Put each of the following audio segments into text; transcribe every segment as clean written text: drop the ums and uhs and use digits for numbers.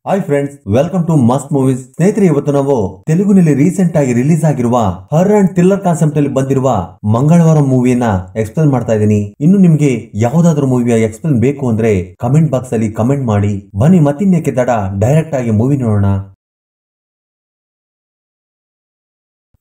Hi friends, welcome to must movies. ಸ್ನೇಹಿತರೆ, ಇವತ್ತು ನಾವು ತೆಲುಗಿನಲ್ಲಿ ರೀಸೆಂಟ್ ಆಗಿ ರಿಲೀಸ್ ಆಗಿರುವ ಹರ್ ಅಂಡ್ ಥ್ರಿಲ್ಲರ್ ಕಾನ್ಸೆಪ್ಟ್ ಅಲ್ಲಿ ಬಂದಿರುವ ಮಂಗಳವಾರ ಮೂವಿಯನ್ನ ಎಕ್ಸ್ಪ್ಲೇನ್ ಮಾಡ್ತಾ ಇದ್ದೀನಿ. ಇನ್ನು ನಿಮ್ಗೆ ಯಾವ್ದಾದ್ರು ಮೂವಿಯ ಎಕ್ಸ್ಪ್ಲೇನ್ ಬೇಕು ಅಂದ್ರೆ ಕಮೆಂಟ್ ಬಾಕ್ಸ್ ಅಲ್ಲಿ ಕಮೆಂಟ್ ಮಾಡಿ. ಬನ್ನಿ ಮತ್ತಿನ್ನೇಕೆ ತಡ, ಡೈರೆಕ್ಟ್ ಆಗಿ ಮೂವಿ ನೋಡೋಣ.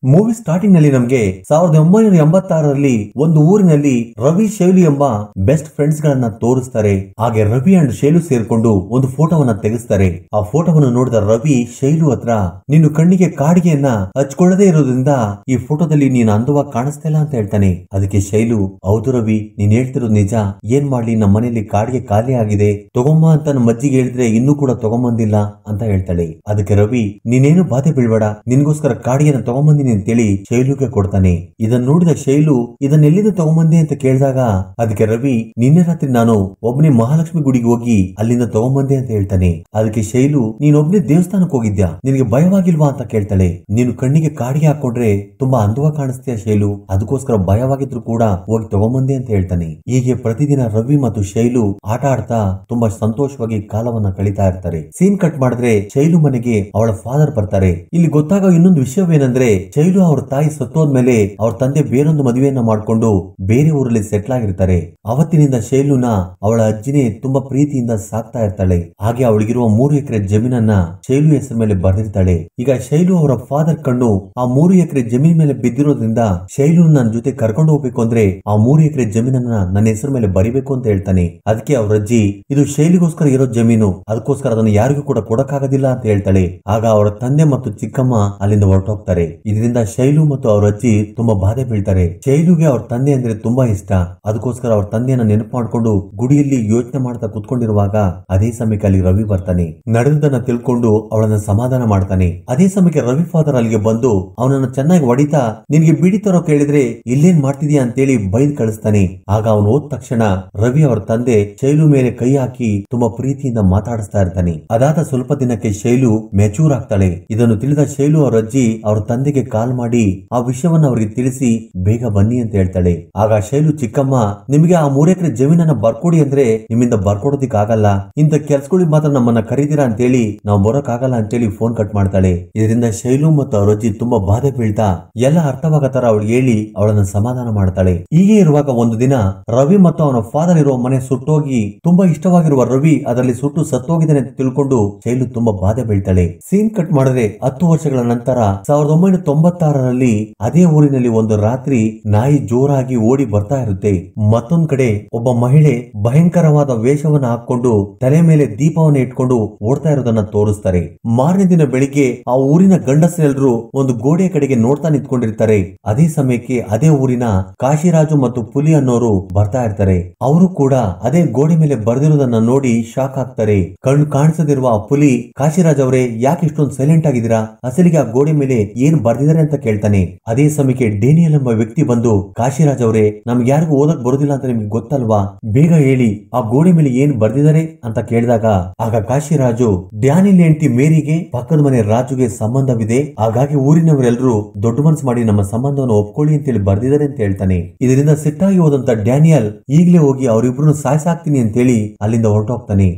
ಮೂವಿ ಸ್ಟಾರ್ಟಿಂಗ್ ನಲ್ಲಿ ನಮಗೆ 1986ರಲ್ಲಿ ಒಂದು ಊರಿನಲ್ಲಿ ರವಿ ಶೈಲು ಎಂಬ ಬೆಸ್ಟ್ ಫ್ರೆಂಡ್ಸ್ ಗಳನ್ನ ತೋರಿಸ್ತಾರೆ. ಹಾಗೆ ರವಿ ಅಂಡ್ ಶೈಲು ಸೇರ್ಕೊಂಡು ಒಂದು ಫೋಟೋವನ್ನ ತೆಗೆಸ್ತಾರೆ. ಆ ಫೋಟೋವನ್ನು ನೋಡಿದ ರವಿ ಶೈಲು ಹತ್ರ, ನೀನು ಕಣ್ಣಿಗೆ ಕಾಡಿಗೆಯನ್ನ ಹಚ್ಕೊಳ್ಳದೇ ಇರೋದ್ರಿಂದ ಈ ಫೋಟೋದಲ್ಲಿ ನೀನು ಅಂದವಾಗಿ ಕಾಣಿಸ್ತಾ ಇಲ್ಲ ಅಂತ ಹೇಳ್ತಾನೆ. ಅದಕ್ಕೆ ಶೈಲು, ಹೌದು ರವಿ, ನೀನ್ ಹೇಳ್ತಿರೋದು ನಿಜ. ಏನ್ ಮಾಡ್ಲಿ, ನಮ್ಮ ಮನೆಯಲ್ಲಿ ಕಾಡಿಗೆ ಖಾಲಿ ಆಗಿದೆ, ತಗೊಂಬ ಅಂತ ನಮ್ಮ ಅಜ್ಜಿಗೆ ಹೇಳಿದ್ರೆ ಇನ್ನೂ ಕೂಡ ತಗೊಂಬಂದಿಲ್ಲ ಅಂತ ಹೇಳ್ತಾಳೆ. ಅದಕ್ಕೆ ರವಿ, ನೀನೇನು ಬಾಧೆ ಬೀಳ್ಬೇಡ, ನಿನ್ಗೋಸ್ಕರ ಕಾಡಿಗೆನ ತಗೊಂಬಂದಿನಿ ಅಂತೇಳಿ ಶೈಲುಗೆ ಕೊಡ್ತಾನೆ. ಇದನ್ನ ನೋಡಿದ ಶೈಲು, ಇದನ್ನೆಲ್ಲಿಂದ ತಗೊಂಬಂದೆ ಅಂತ ಕೇಳಿದಾಗ ಅದಕ್ಕೆ ರವಿ, ನಿನ್ನೆ ರಾತ್ರಿ ನಾನು ಒಬ್ಬನೇ ಮಹಾಲಕ್ಷ್ಮಿ ಗುಡಿಗೆ ಹೋಗಿ ಅಲ್ಲಿಂದ ತಗೊಂಬಂದೆ ಅಂತ ಹೇಳ್ತಾನೆ. ಅದಕ್ಕೆ ಶೈಲು, ನೀನೊಬ್ನೇ ದೇವಸ್ಥಾನಕ್ಕೆ ಹೋಗಿದ್ಯಾ, ನಿನಗೆ ಭಯವಾಗಿಲ್ವಾ ಅಂತ ಕೇಳ್ತಾಳೆ. ನೀನು ಕಣ್ಣಿಗೆ ಕಾಡಿಗೆ ಹಾಕೊಂಡ್ರೆ ತುಂಬಾ ಅಂದವಾಗಿ ಕಾಣಿಸ್ತೀಯ ಶೈಲು, ಅದಕ್ಕೋಸ್ಕರ ಭಯವಾಗಿದ್ರು ಕೂಡ ಹೋಗಿ ತಗೊಂಬಂದೆ ಅಂತ ಹೇಳ್ತಾನೆ. ಹೀಗೆ ಪ್ರತಿದಿನ ರವಿ ಮತ್ತು ಶೈಲು ಆಟ ಆಡ್ತಾ ತುಂಬಾ ಸಂತೋಷವಾಗಿ ಕಾಲವನ್ನ ಕಳೀತಾ ಇರ್ತಾರೆ. ಸೀನ್ ಕಟ್ ಮಾಡಿದ್ರೆ ಶೈಲು ಮನೆಗೆ ಅವಳ ಫಾದರ್ ಬರ್ತಾರೆ. ಇಲ್ಲಿ ಗೊತ್ತಾಗೋ ಇನ್ನೊಂದು ವಿಷಯವೇನೆಂದ್ರೆ, ಶೈಲು ಅವ್ರ ತಾಯಿ ಸತ್ತೋದ್ಮೇಲೆ ಅವ್ರ ತಂದೆ ಬೇರೊಂದು ಮದುವೆಯನ್ನ ಮಾಡ್ಕೊಂಡು ಬೇರೆ ಊರಲ್ಲಿ ಸೆಟ್ಲ್ ಆಗಿರ್ತಾರೆ. ಅವತ್ತಿನಿಂದ ಶೈಲುನ ಅವಳ ಅಜ್ಜಿನೇ ತುಂಬಾ ಪ್ರೀತಿಯಿಂದ ಸಾಕ್ತಾ ಇರ್ತಾಳೆ. ಹಾಗೆ ಅವಳಿಗಿರುವ 3 ಎಕರೆ ಜಮೀನನ್ನ ಶೈಲು ಹೆಸರು ಮೇಲೆ ಬರೆದಿರ್ತಾಳೆ. ಈಗ ಶೈಲು ಅವರ ಫಾದರ್ ಕಣ್ಣು ಆ 3 ಎಕರೆ ಜಮೀನ್ ಮೇಲೆ ಬಿದ್ದಿರೋದ್ರಿಂದ ಶೈಲು ನನ್ನ ಜೊತೆ ಕರ್ಕೊಂಡು ಹೋಗ್ಬೇಕು ಅಂದ್ರೆ ಆ 3 ಎಕರೆ ಜಮೀನನ್ನ ನನ್ನ ಹೆಸರು ಮೇಲೆ ಬರಿಬೇಕು ಅಂತ ಹೇಳ್ತಾನೆ. ಅದಕ್ಕೆ ಅವ್ರ ಅಜ್ಜಿ, ಇದು ಶೈಲಿಗೋಸ್ಕರ ಇರೋ ಜಮೀನು, ಅದಕ್ಕೋಸ್ಕರ ಅದನ್ನು ಯಾರಿಗೂ ಕೂಡ ಕೊಡಕ್ಕಾಗೋದಿಲ್ಲ ಅಂತ ಹೇಳ್ತಾಳೆ. ಆಗ ಅವರ ತಂದೆ ಮತ್ತು ಚಿಕ್ಕಮ್ಮ ಅಲ್ಲಿಂದ ಹೊರಟೋಗ್ತಾರೆ. ಇದರಿಂದ ಶೈಲು ಮತ್ತು ಅವ್ರ ಅಜ್ಜಿ ತುಂಬಾ ಬಾಧೆ ಬೀಳ್ತಾರೆ. ಶೈಲುಗೆ ಅವ್ರ ತಂದೆ ಅಂದ್ರೆ ತುಂಬಾ ಇಷ್ಟ. ಅದಕ್ಕೋಸ್ಕರ ಅವ್ರ ತಂದೆಯನ್ನ ನೆನಪು ಮಾಡ್ಕೊಂಡು ಗುಡಿಯಲ್ಲಿ ಯೋಚನೆ ಮಾಡ್ತಾ ಕುತ್ಕೊಂಡಿರುವಾಗ ಅದೇ ಸಮಯಕ್ಕೆ ಅಲ್ಲಿ ರವಿ ಬರ್ತಾನೆ. ನಡೆದನ್ನ ತಿಳ್ಕೊಂಡು ಅವಳನ್ನ ಸಮಾಧಾನ ಮಾಡ್ತಾನೆ. ಅದೇ ಸಮಯಕ್ಕೆ ರವಿ ಫಾದರ್ ಅಲ್ಲಿಗೆ ಬಂದು ಅವನನ್ನ ಚೆನ್ನಾಗಿ ಹೊಡಿತಾ, ನಿನ್ಗೆ ಬಿಡಿ ತರೋ ಕೇಳಿದ್ರೆ ಇಲ್ಲೇನ್ ಮಾಡ್ತಿದ್ಯಾ ಅಂತೇಳಿ ಬೈದ್ ಕಳಿಸ್ತಾನೆ. ಆಗ ಅವನು ಹೋದ ತಕ್ಷಣ ರವಿ ಅವರ ತಂದೆ ಶೈಲು ಮೇಲೆ ಕೈ ಹಾಕಿ ತುಂಬಾ ಪ್ರೀತಿಯಿಂದ ಮಾತಾಡಿಸ್ತಾ ಇರ್ತಾನೆ. ಅದಾದ ಸ್ವಲ್ಪ ದಿನಕ್ಕೆ ಶೈಲು ಮೆಚೂರ್ ಆಗ್ತಾಳೆ. ಇದನ್ನು ತಿಳಿದ ಶೈಲು ಅವ್ರ ಅಜ್ಜಿ ಅವ್ರ ತಂದೆಗೆ ಕಾಲ್ ಮಾಡಿ ಆ ವಿಷಯವನ್ನ ಅವರಿಗೆ ತಿಳಿಸಿ ಬೇಗ ಬನ್ನಿ ಅಂತ ಹೇಳ್ತಾಳೆ. ಆಗ ಶೈಲು ಚಿಕ್ಕಮ್ಮ, ನಿಮಗೆ ಆ 3 ಎಕರೆ ಜಮೀನನ್ನ ಬರ್ಕೊಡಿ ಅಂದ್ರೆ ನಿಮ್ಮಿಂದ ಬರ್ಕೊಡೋದಿಕ್ ಆಗಲ್ಲ, ಇಂತ ಕೆಲ್ಸಗಳಿಗೆ ಮಾತ್ರ ನಮ್ಮನ್ನ ಕರೀದಿರಾ ಅಂತೇಳಿ ನಾವು ಬರೋಕ್ ಆಗಲ್ಲ ಅಂತೇಳಿ ಫೋನ್ ಕಟ್ ಮಾಡ್ತಾಳೆ. ಇದರಿಂದ ಶೈಲು ಮತ್ತು ಅವ್ರ ಅಜ್ಜಿ ತುಂಬಾ ಬಾಧೆ ಬೀಳ್ತಾ ಎಲ್ಲ ಅರ್ಥವಾಗೋ ತರ ಅವಳು ಹೇಳಿ ಅವಳನ್ನ ಸಮಾಧಾನ ಮಾಡ್ತಾಳೆ. ಹೀಗೆ ಇರುವಾಗ ಒಂದು ದಿನ ರವಿ ಮತ್ತು ಅವನ ಫಾದರ್ ಇರುವ ಮನೆ ಸುಟ್ಟೋಗಿ ತುಂಬಾ ಇಷ್ಟವಾಗಿರುವ ರವಿ ಅದರಲ್ಲಿ ಸುಟ್ಟು ಸತ್ತೋಗಿದ್ದಾನೆ ಅಂತ ತಿಳ್ಕೊಂಡು ಶೈಲು ತುಂಬಾ ಬಾಧೆ ಬೀಳ್ತಾಳೆ. ಸೀನ್ ಕಟ್ ಮಾಡಿದ್ರೆ 10 ವರ್ಷಗಳ ನಂತರ 1996ರಲ್ಲಿ ಅದೇ ಊರಿನಲ್ಲಿ ಒಂದು ರಾತ್ರಿ ನಾಯಿ ಜೋರಾಗಿ ಓಡಿ ಬರ್ತಾ ಇರುತ್ತೆ. ಮತ್ತೊಂದ್ ಕಡೆ ಒಬ್ಬ ಮಹಿಳೆ ಭಯಂಕರವಾದ ವೇಷವನ್ನ ಹಾಕೊಂಡು ತಲೆ ಮೇಲೆ ದೀಪವನ್ನ ಇಟ್ಕೊಂಡು ಓಡ್ತಾ ಇರೋದನ್ನ ತೋರಿಸ್ತಾರೆ. ಮಾರನೇ ದಿನ ಬೆಳಿಗ್ಗೆ ಆ ಊರಿನ ಗಂಡಸರೆಲ್ಲರೂ ಒಂದು ಗೋಡೆಯ ಕಡೆಗೆ ನೋಡ್ತಾ ನಿಂತ್ಕೊಂಡಿರ್ತಾರೆ. ಅದೇ ಸಮಯಕ್ಕೆ ಅದೇ ಊರಿನ ಕಾಶಿರಾಜು ಮತ್ತು ಪುಲಿ ಅನ್ನೋರು ಬರ್ತಾ ಇರ್ತಾರೆ. ಅವರು ಕೂಡ ಅದೇ ಗೋಡೆ ಮೇಲೆ ಬರ್ದಿರೋದನ್ನ ನೋಡಿ ಶಾಕ್ ಆಗ್ತಾರೆ. ಕಣ್ಣು ಕಾಣಿಸದಿರುವ ಆ ಪುಲಿ, ಕಾಶಿರಾಜ್ ಅವರೇ, ಯಾಕೆ ಇಷ್ಟೊಂದು ಸೈಲೆಂಟ್ ಆಗಿದ್ದೀರಾ, ಅಸಲಿಗೆ ಆ ಗೋಡೆ ಮೇಲೆ ಏನ್ ಬರ್ದಿದ್ದಾರೆ ಅಂತ ಕೇಳ್ತಾನೆ. ಅದೇ ಸಮಯಕ್ಕೆ ಡೇನಿಯಲ್ ಎಂಬ ವ್ಯಕ್ತಿ ಬಂದು, ಕಾಶಿರಾಜ್ ಅವರೇ, ನಮ್ಗೆ ಯಾರಿಗೂ ಓದಕ್ ಬರೋದಿಲ್ಲ ಅಂತ ನಿಮ್ಗೆ ಗೊತ್ತಲ್ವಾ, ಬೇಗ ಹೇಳಿ ಆ ಗೋಡೆ ಮೇಲೆ ಏನ್ ಬರ್ದಿದ್ದಾರೆ ಅಂತ ಕೇಳಿದಾಗ ಆಗ ಕಾಶಿರಾಜು, ಡ್ಯಾನಿಯಲ್ ಹೆಂಡತಿ ಮೇರಿಗೆ ಪಕ್ಕದ ಮನೆ ರಾಜುಗೆ ಸಂಬಂಧವಿದೆ, ಹಾಗಾಗಿ ಊರಿನವರೆಲ್ಲರೂ ದೊಡ್ಡ ಮನಸ್ಸು ಮಾಡಿ ನಮ್ಮ ಸಂಬಂಧವನ್ನು ಒಪ್ಕೊಳ್ಳಿ ಅಂತೇಳಿ ಬರ್ದಿದ್ದಾರೆ ಅಂತ ಹೇಳ್ತಾನೆ. ಇದರಿಂದ ಸಿಟ್ಟಾಗಿ ಹೋದಂತ ಡ್ಯಾನಿಯಲ್ ಈಗಲೇ ಹೋಗಿ ಅವರಿಬ್ರು ಸಾಯಿಸಾಕ್ತೀನಿ ಅಂತೇಳಿ ಅಲ್ಲಿಂದ ಹೊರಟೋಗ್ತಾನೆ.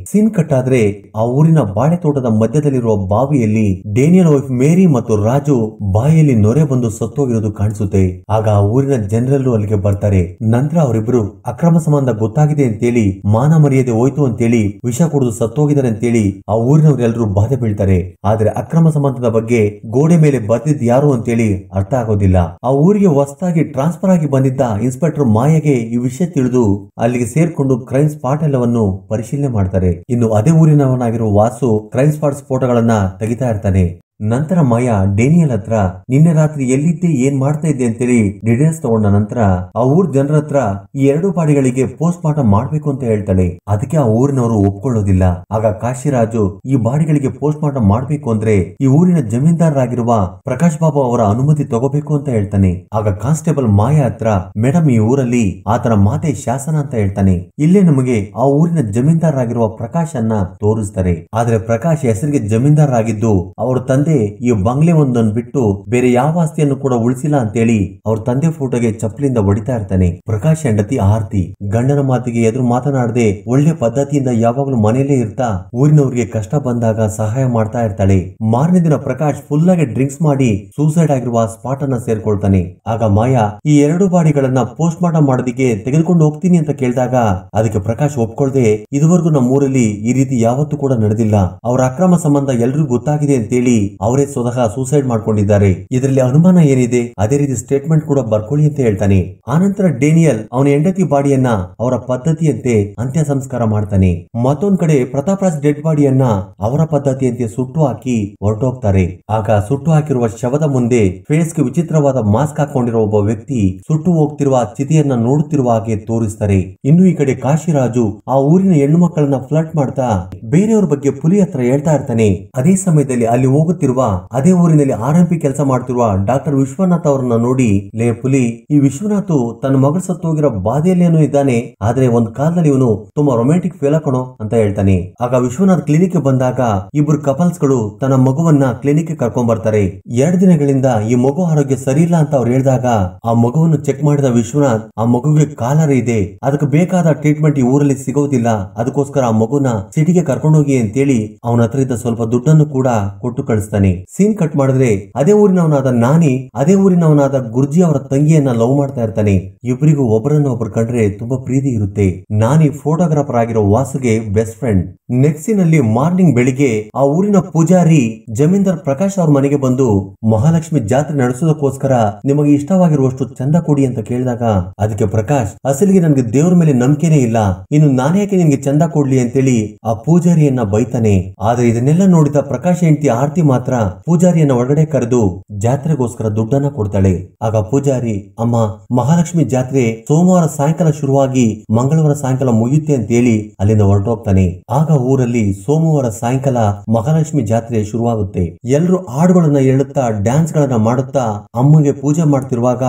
ಸೀನ್ ಕಟ್ ಆದ್ರೆ ಆ ಊರಿನ ಬಾಳೆ ತೋಟದ ಮಧ್ಯದಲ್ಲಿರುವ ಬಾವಿಯಲ್ಲಿ ಡೇನಿಯಲ್ ವೈಫ್ ಮೇರಿ ಮತ್ತು ರಾಜು ಬಾಯಲ್ಲಿ ನೊರೆ ಬಂದು ಸತ್ತೋಗಿರೋದು ಕಾಣಿಸುತ್ತೆ. ಆಗ ಆ ಊರಿನ ಜನರಲ್ಲೂ ಅಲ್ಲಿಗೆ ಬರ್ತಾರೆ. ನಂತರ ಅವರಿಬ್ರು ಅಕ್ರಮ ಸಂಬಂಧ ಗೊತ್ತಾಗಿದೆ ಅಂತೇಳಿ, ಮಾನ ಮರ್ಯಾದೆ ಹೋಯ್ತು ಅಂತೇಳಿ ವಿಷ ಕುಡಿದು ಸತ್ತೋಗಿದ್ದಾರೆ ಅಂತೇಳಿ ಆ ಊರಿನವರೆಲ್ಲರೂ ಬಾಧೆ ಬೀಳ್ತಾರೆ. ಆದ್ರೆ ಅಕ್ರಮ ಸಂಬಂಧದ ಬಗ್ಗೆ ಗೋಡೆ ಮೇಲೆ ಬರ್ದಿದ್ ಯಾರು ಅಂತೇಳಿ ಅರ್ಥ ಆಗೋದಿಲ್ಲ. ಆ ಊರಿಗೆ ಹೊಸದಾಗಿ ಟ್ರಾನ್ಸ್ಫರ್ ಆಗಿ ಬಂದಿದ್ದ ಇನ್ಸ್ಪೆಕ್ಟರ್ ಮಾಯಗೆ ಈ ವಿಷಯ ತಿಳಿದು ಅಲ್ಲಿಗೆ ಸೇರ್ಕೊಂಡು ಕ್ರೈಮ್ ಸ್ಪಾಟ್ ಎಲ್ಲವನ್ನು ಪರಿಶೀಲನೆ ಮಾಡ್ತಾರೆ. ಇನ್ನು ಅದೇ ಊರಿನವನಾಗಿರುವ ವಾಸು ಕ್ರೈಮ್ ಸ್ಪಾಟ್ ಫೋಟೋಗಳನ್ನ ತೆಗಿತಾ ಇರ್ತಾನೆ. ನಂತರ ಮಾಯಾ ಡೇನಿಯಲ್ ಹತ್ರ, ನಿನ್ನೆ ರಾತ್ರಿ ಎಲ್ಲಿದ್ದೆ, ಏನ್ ಮಾಡ್ತಾ ಇದ್ದೆ ಅಂತೇಳಿ ಡೀಟೇಲ್ಸ್ ತಗೊಂಡ ನಂತರ ಆ ಊರ್ ಜನರ ಹತ್ರ ಈ 2 ಬಾಡಿಗಳಿಗೆ ಪೋಸ್ಟ್ ಮಾರ್ಟಮ್ ಮಾಡ್ಬೇಕು ಅಂತ ಹೇಳ್ತಾಳೆ. ಅದಕ್ಕೆ ಆ ಊರಿನವರು ಒಪ್ಕೊಳ್ಳೋದಿಲ್ಲ. ಆಗ ಕಾಶಿರಾಜು, ಈ ಬಾಡಿಗಳಿಗೆ ಪೋಸ್ಟ್ ಮಾರ್ಟಮ್ ಮಾಡ್ಬೇಕು ಅಂದ್ರೆ ಈ ಊರಿನ ಜಮೀನ್ದಾರರಾಗಿರುವ ಪ್ರಕಾಶ್ ಬಾಬು ಅವರ ಅನುಮತಿ ತಗೋಬೇಕು ಅಂತ ಹೇಳ್ತಾನೆ. ಆಗ ಕಾನ್ಸ್ಟೇಬಲ್ ಮಾಯಾ ಹತ್ರ, ಮೇಡಮ್, ಈ ಊರಲ್ಲಿ ಆತನ ಮಾತೆ ಶಾಸನ ಅಂತ ಹೇಳ್ತಾನೆ. ಇಲ್ಲೇ ನಮಗೆ ಆ ಊರಿನ ಜಮೀನ್ದಾರರಾಗಿರುವ ಪ್ರಕಾಶ್ ಅನ್ನ ತೋರಿಸ್ತಾರೆ. ಆದ್ರೆ ಪ್ರಕಾಶ್ ಹೆಸರಿಗೆ ಜಮೀನ್ದಾರರಾಗಿದ್ದು ಅವರ ತಂದೆ ಅಲ್ಲದೆ ಈ ಬಂಗ್ಲೆ ಒಂದನ್ನು ಬಿಟ್ಟು ಬೇರೆ ಯಾವ ಆಸ್ತಿಯನ್ನು ಕೂಡ ಉಳಿಸಿಲ್ಲ ಅಂತೇಳಿ ಅವ್ರ ತಂದೆ ಫೋಟೋಗೆ ಚಪ್ಪಲಿಂದ ಹೊಡಿತಾ ಇರ್ತಾನೆ. ಪ್ರಕಾಶ್ ಹೆಂಡತಿ ಆರ್ತಿ ಗಂಡನ ಮಾತಿಗೆ ಎದುರು ಮಾತನಾಡದೆ ಒಳ್ಳೆ ಪದ್ಧತಿಯಿಂದ ಯಾವಾಗ್ಲೂ ಮನೆಯಲ್ಲೇ ಇರ್ತಾ ಊರಿನವ್ರಿಗೆ ಕಷ್ಟ ಬಂದಾಗ ಸಹಾಯ ಮಾಡ್ತಾ ಇರ್ತಾಳೆ. ಮಾರನೇ ದಿನ ಪ್ರಕಾಶ್ ಫುಲ್ ಆಗಿ ಡ್ರಿಂಕ್ಸ್ ಮಾಡಿ ಸೂಸೈಡ್ ಆಗಿರುವ ಸ್ಪಾಟ್ ಅನ್ನ ಸೇರ್ಕೊಳ್ತಾನೆ. ಆಗ ಮಾಯಾ ಈ 2 ಬಾಡಿಗಳನ್ನ ಪೋಸ್ಟ್ ಮಾರ್ಟಮ್ ಮಾಡೋದಿಕ್ಕೆ ತೆಗೆದುಕೊಂಡು ಹೋಗ್ತೀನಿ ಅಂತ ಕೇಳಿದಾಗ ಅದಕ್ಕೆ ಪ್ರಕಾಶ್ ಒಪ್ಕೊಳ್ದೆ ಇದುವರೆಗೂ ನಮ್ಮ ಊರಲ್ಲಿ ಈ ರೀತಿ ಯಾವತ್ತೂ ಕೂಡ ನಡೆದಿಲ್ಲ, ಅವರ ಅಕ್ರಮ ಸಂಬಂಧ ಎಲ್ರಿಗೂ ಗೊತ್ತಾಗಿದೆ ಅಂತೇಳಿ ಅವರೇ ಸ್ವತಃ ಸೂಸೈಡ್ ಮಾಡ್ಕೊಂಡಿದ್ದಾರೆ, ಇದರಲ್ಲಿ ಅನುಮಾನ ಏನಿದೆ ಅದೇ ರೀತಿ ಸ್ಟೇಟ್ಮೆಂಟ್ ಕೂಡ ಬರ್ಕೊಳ್ಳಿ ಅಂತ ಹೇಳ್ತಾನೆ. ಆನಂತರ ಡೇನಿಯಲ್ ಅವನ ಹೆಂಡತಿ ಬಾಡಿಯನ್ನ ಅವರ ಪದ್ಧತಿಯಂತೆ ಅಂತ್ಯ ಸಂಸ್ಕಾರ ಮಾಡ್ತಾನೆ. ಮತ್ತೊಂದ್ ಕಡೆ ಪ್ರತಾಪ್ ರಾಜ್ ಡೆಡ್ ಬಾಡಿಯನ್ನ ಅವರ ಪದ್ಧತಿಯಂತೆ ಸುಟ್ಟು ಹಾಕಿ ಹೊರಟೋಗ್ತಾರೆ. ಆಗ ಸುಟ್ಟು ಹಾಕಿರುವ ಶವದ ಮುಂದೆ ಫೇಸ್ಗೆ ವಿಚಿತ್ರವಾದ ಮಾಸ್ಕ್ ಹಾಕೊಂಡಿರುವ ಒಬ್ಬ ವ್ಯಕ್ತಿ ಸುಟ್ಟು ಹೋಗ್ತಿರುವ ಚಿತೆಯನ್ನ ನೋಡುತ್ತಿರುವ ಹಾಗೆ ತೋರಿಸ್ತಾರೆ. ಇನ್ನು ಈ ಕಡೆ ಕಾಶಿರಾಜು ಆ ಊರಿನ ಹೆಣ್ಣು ಮಕ್ಕಳನ್ನ ಫ್ಲರ್ಟ್ ಮಾಡ್ತಾ ಬೇರೆಯವ್ರ ಬಗ್ಗೆ ಪುಲಿ ಹತ್ರ ಹೇಳ್ತಾ ಇರ್ತಾನೆ. ಅದೇ ಸಮಯದಲ್ಲಿ ಅಲ್ಲಿ ಹೋಗುತ್ತಿರುವ ಅದೇ ಊರಿನಲ್ಲಿ RMP ಕೆಲಸ ಮಾಡ್ತಿರುವ ಡಾಕ್ಟರ್ ವಿಶ್ವನಾಥ್ ಅವರನ್ನ ನೋಡಿ, ಲೇ ಪುಲಿ, ಈ ವಿಶ್ವನಾಥ್ ತನ್ನ ಮಗಳು ಸತ್ತೋಗಿರೋ ಬಾಧೆಯಲ್ಲೇನೋ ಇದ್ದಾನೆ, ಆದ್ರೆ ಒಂದ್ ಕಾಲದಲ್ಲಿ ಇವನು ತುಂಬಾ ರೊಮ್ಯಾಂಟಿಕ್ ಫೇಲ್ ಕಣೋ ಅಂತ ಹೇಳ್ತಾನೆ. ಆಗ ವಿಶ್ವನಾಥ್ ಕ್ಲಿನಿಕ್ ಬಂದಾಗ ಇಬ್ರು ಕಪಲ್ಸ್ ಗಳು ತನ್ನ ಮಗುವನ್ನ ಕ್ಲಿನಿಕ್ ಕರ್ಕೊಂಡ್ ಬರ್ತಾರೆ. 2 ದಿನಗಳಿಂದ ಈ ಮಗು ಆರೋಗ್ಯ ಸರಿ ಇಲ್ಲ ಅಂತ ಅವ್ರು ಹೇಳಿದಾಗ ಆ ಮಗುವನ್ನು ಚೆಕ್ ಮಾಡಿದ ವಿಶ್ವನಾಥ್ ಆ ಮಗುಗೆ ಕಾಲರ್ ಇದೆ, ಅದಕ್ಕೆ ಬೇಕಾದ ಟ್ರೀಟ್ಮೆಂಟ್ ಈ ಊರಲ್ಲಿ ಸಿಗೋದಿಲ್ಲ, ಅದಕ್ಕೋಸ್ಕರ ಆ ಮಗುನ ಸಿಟಿಗೆ ಕರ್ಕೊಂಡೋಗಿ ಅಂತೇಳಿ ಅವನ ಹತ್ರ ಇದ್ದ ಸ್ವಲ್ಪ ದುಡ್ಡನ್ನು ಕೂಡ ಕೊಟ್ಟು ಕಳಿಸ್ತಾನೆ. ಸೀನ್ ಕಟ್ ಮಾಡಿದ್ರೆ ಅದೇ ಊರಿನವನಾದ ನಾನಿ ಅದೇ ಊರಿನವನಾದ ಗುರ್ಜಿ ಅವರ ತಂಗಿಯನ್ನ ಲವ್ ಮಾಡ್ತಾ ಇರ್ತಾನೆ. ಇಬ್ಬರಿಗೂ ಒಬ್ಬರನ್ನ ಒಬ್ಬರು ಕಂಡ್ರೆ ತುಂಬಾ ಪ್ರೀತಿ ಇರುತ್ತೆ. ನಾನಿ ಫೋಟೋಗ್ರಾಫರ್ ಆಗಿರೋ ವಾಸುಗೆ ಬೆಸ್ಟ್ ಫ್ರೆಂಡ್. ನೆಕ್ಸ್ಟ್ ಸೀನ್ ಅಲ್ಲಿ ಮಾರ್ನಿಂಗ್ ಬೆಳಿಗ್ಗೆ ಆ ಊರಿನ ಪೂಜಾರಿ ಜಮೀನ್ದಾರ್ ಪ್ರಕಾಶ್ ಅವ್ರ ಮನೆಗೆ ಬಂದು ಮಹಾಲಕ್ಷ್ಮಿ ಜಾತ್ರೆ ನಡೆಸೋದಕ್ಕೋಸ್ಕರ ನಿಮಗೆ ಇಷ್ಟವಾಗಿರುವಷ್ಟು ಚಂದ ಕೊಡಿ ಅಂತ ಕೇಳಿದಾಗ ಅದಕ್ಕೆ ಪ್ರಕಾಶ್, ಅಸಲಿಗೆ ನನ್ಗೆ ದೇವ್ರ ಮೇಲೆ ನಂಬಿಕೆನೇ ಇಲ್ಲ, ಇನ್ನು ನಾನೇಕೆ ನಿನ್ಗೆ ಚಂದ ಕೊಡ್ಲಿ ಅಂತೇಳಿ ಆ ಪೂಜಾರಿಯನ್ನ ಬೈತಾನೆ. ಆದ್ರೆ ಇದನ್ನೆಲ್ಲ ನೋಡಿದ ಪ್ರಕಾಶ್ ಹೆಂಡತಿ ಆರ್ತಿ ಮಾತ್ರ ಪೂಜಾರಿಯನ್ನ ಒಳಗಡೆ ಕರೆದು ಜಾತ್ರೆಗೋಸ್ಕರ ದುಡ್ಡನ್ನ ಕೊಡ್ತಾಳೆ. ಆಗ ಪೂಜಾರಿ, ಅಮ್ಮ, ಮಹಾಲಕ್ಷ್ಮಿ ಜಾತ್ರೆ ಸೋಮವಾರ ಸಾಯಂಕಾಲ ಶುರುವಾಗಿ ಮಂಗಳವಾರ ಸಾಯಂಕಾಲ ಮುಗಿಯುತ್ತೆ ಅಂತ ಹೇಳಿ ಅಲ್ಲಿಂದ ಹೊರಟೋಗ್ತಾನೆ. ಆಗ ಊರಲ್ಲಿ ಸೋಮವಾರ ಸಾಯಂಕಾಲ ಮಹಾಲಕ್ಷ್ಮಿ ಜಾತ್ರೆ ಶುರುವಾಗುತ್ತೆ. ಎಲ್ಲರೂ ಹಾಡುಗಳನ್ನ ಹೇಳುತ್ತಾ ಡ್ಯಾನ್ಸ್ ಗಳನ್ನ ಮಾಡುತ್ತಾ ಅಮ್ಮಗೆ ಪೂಜೆ ಮಾಡ್ತಿರುವಾಗ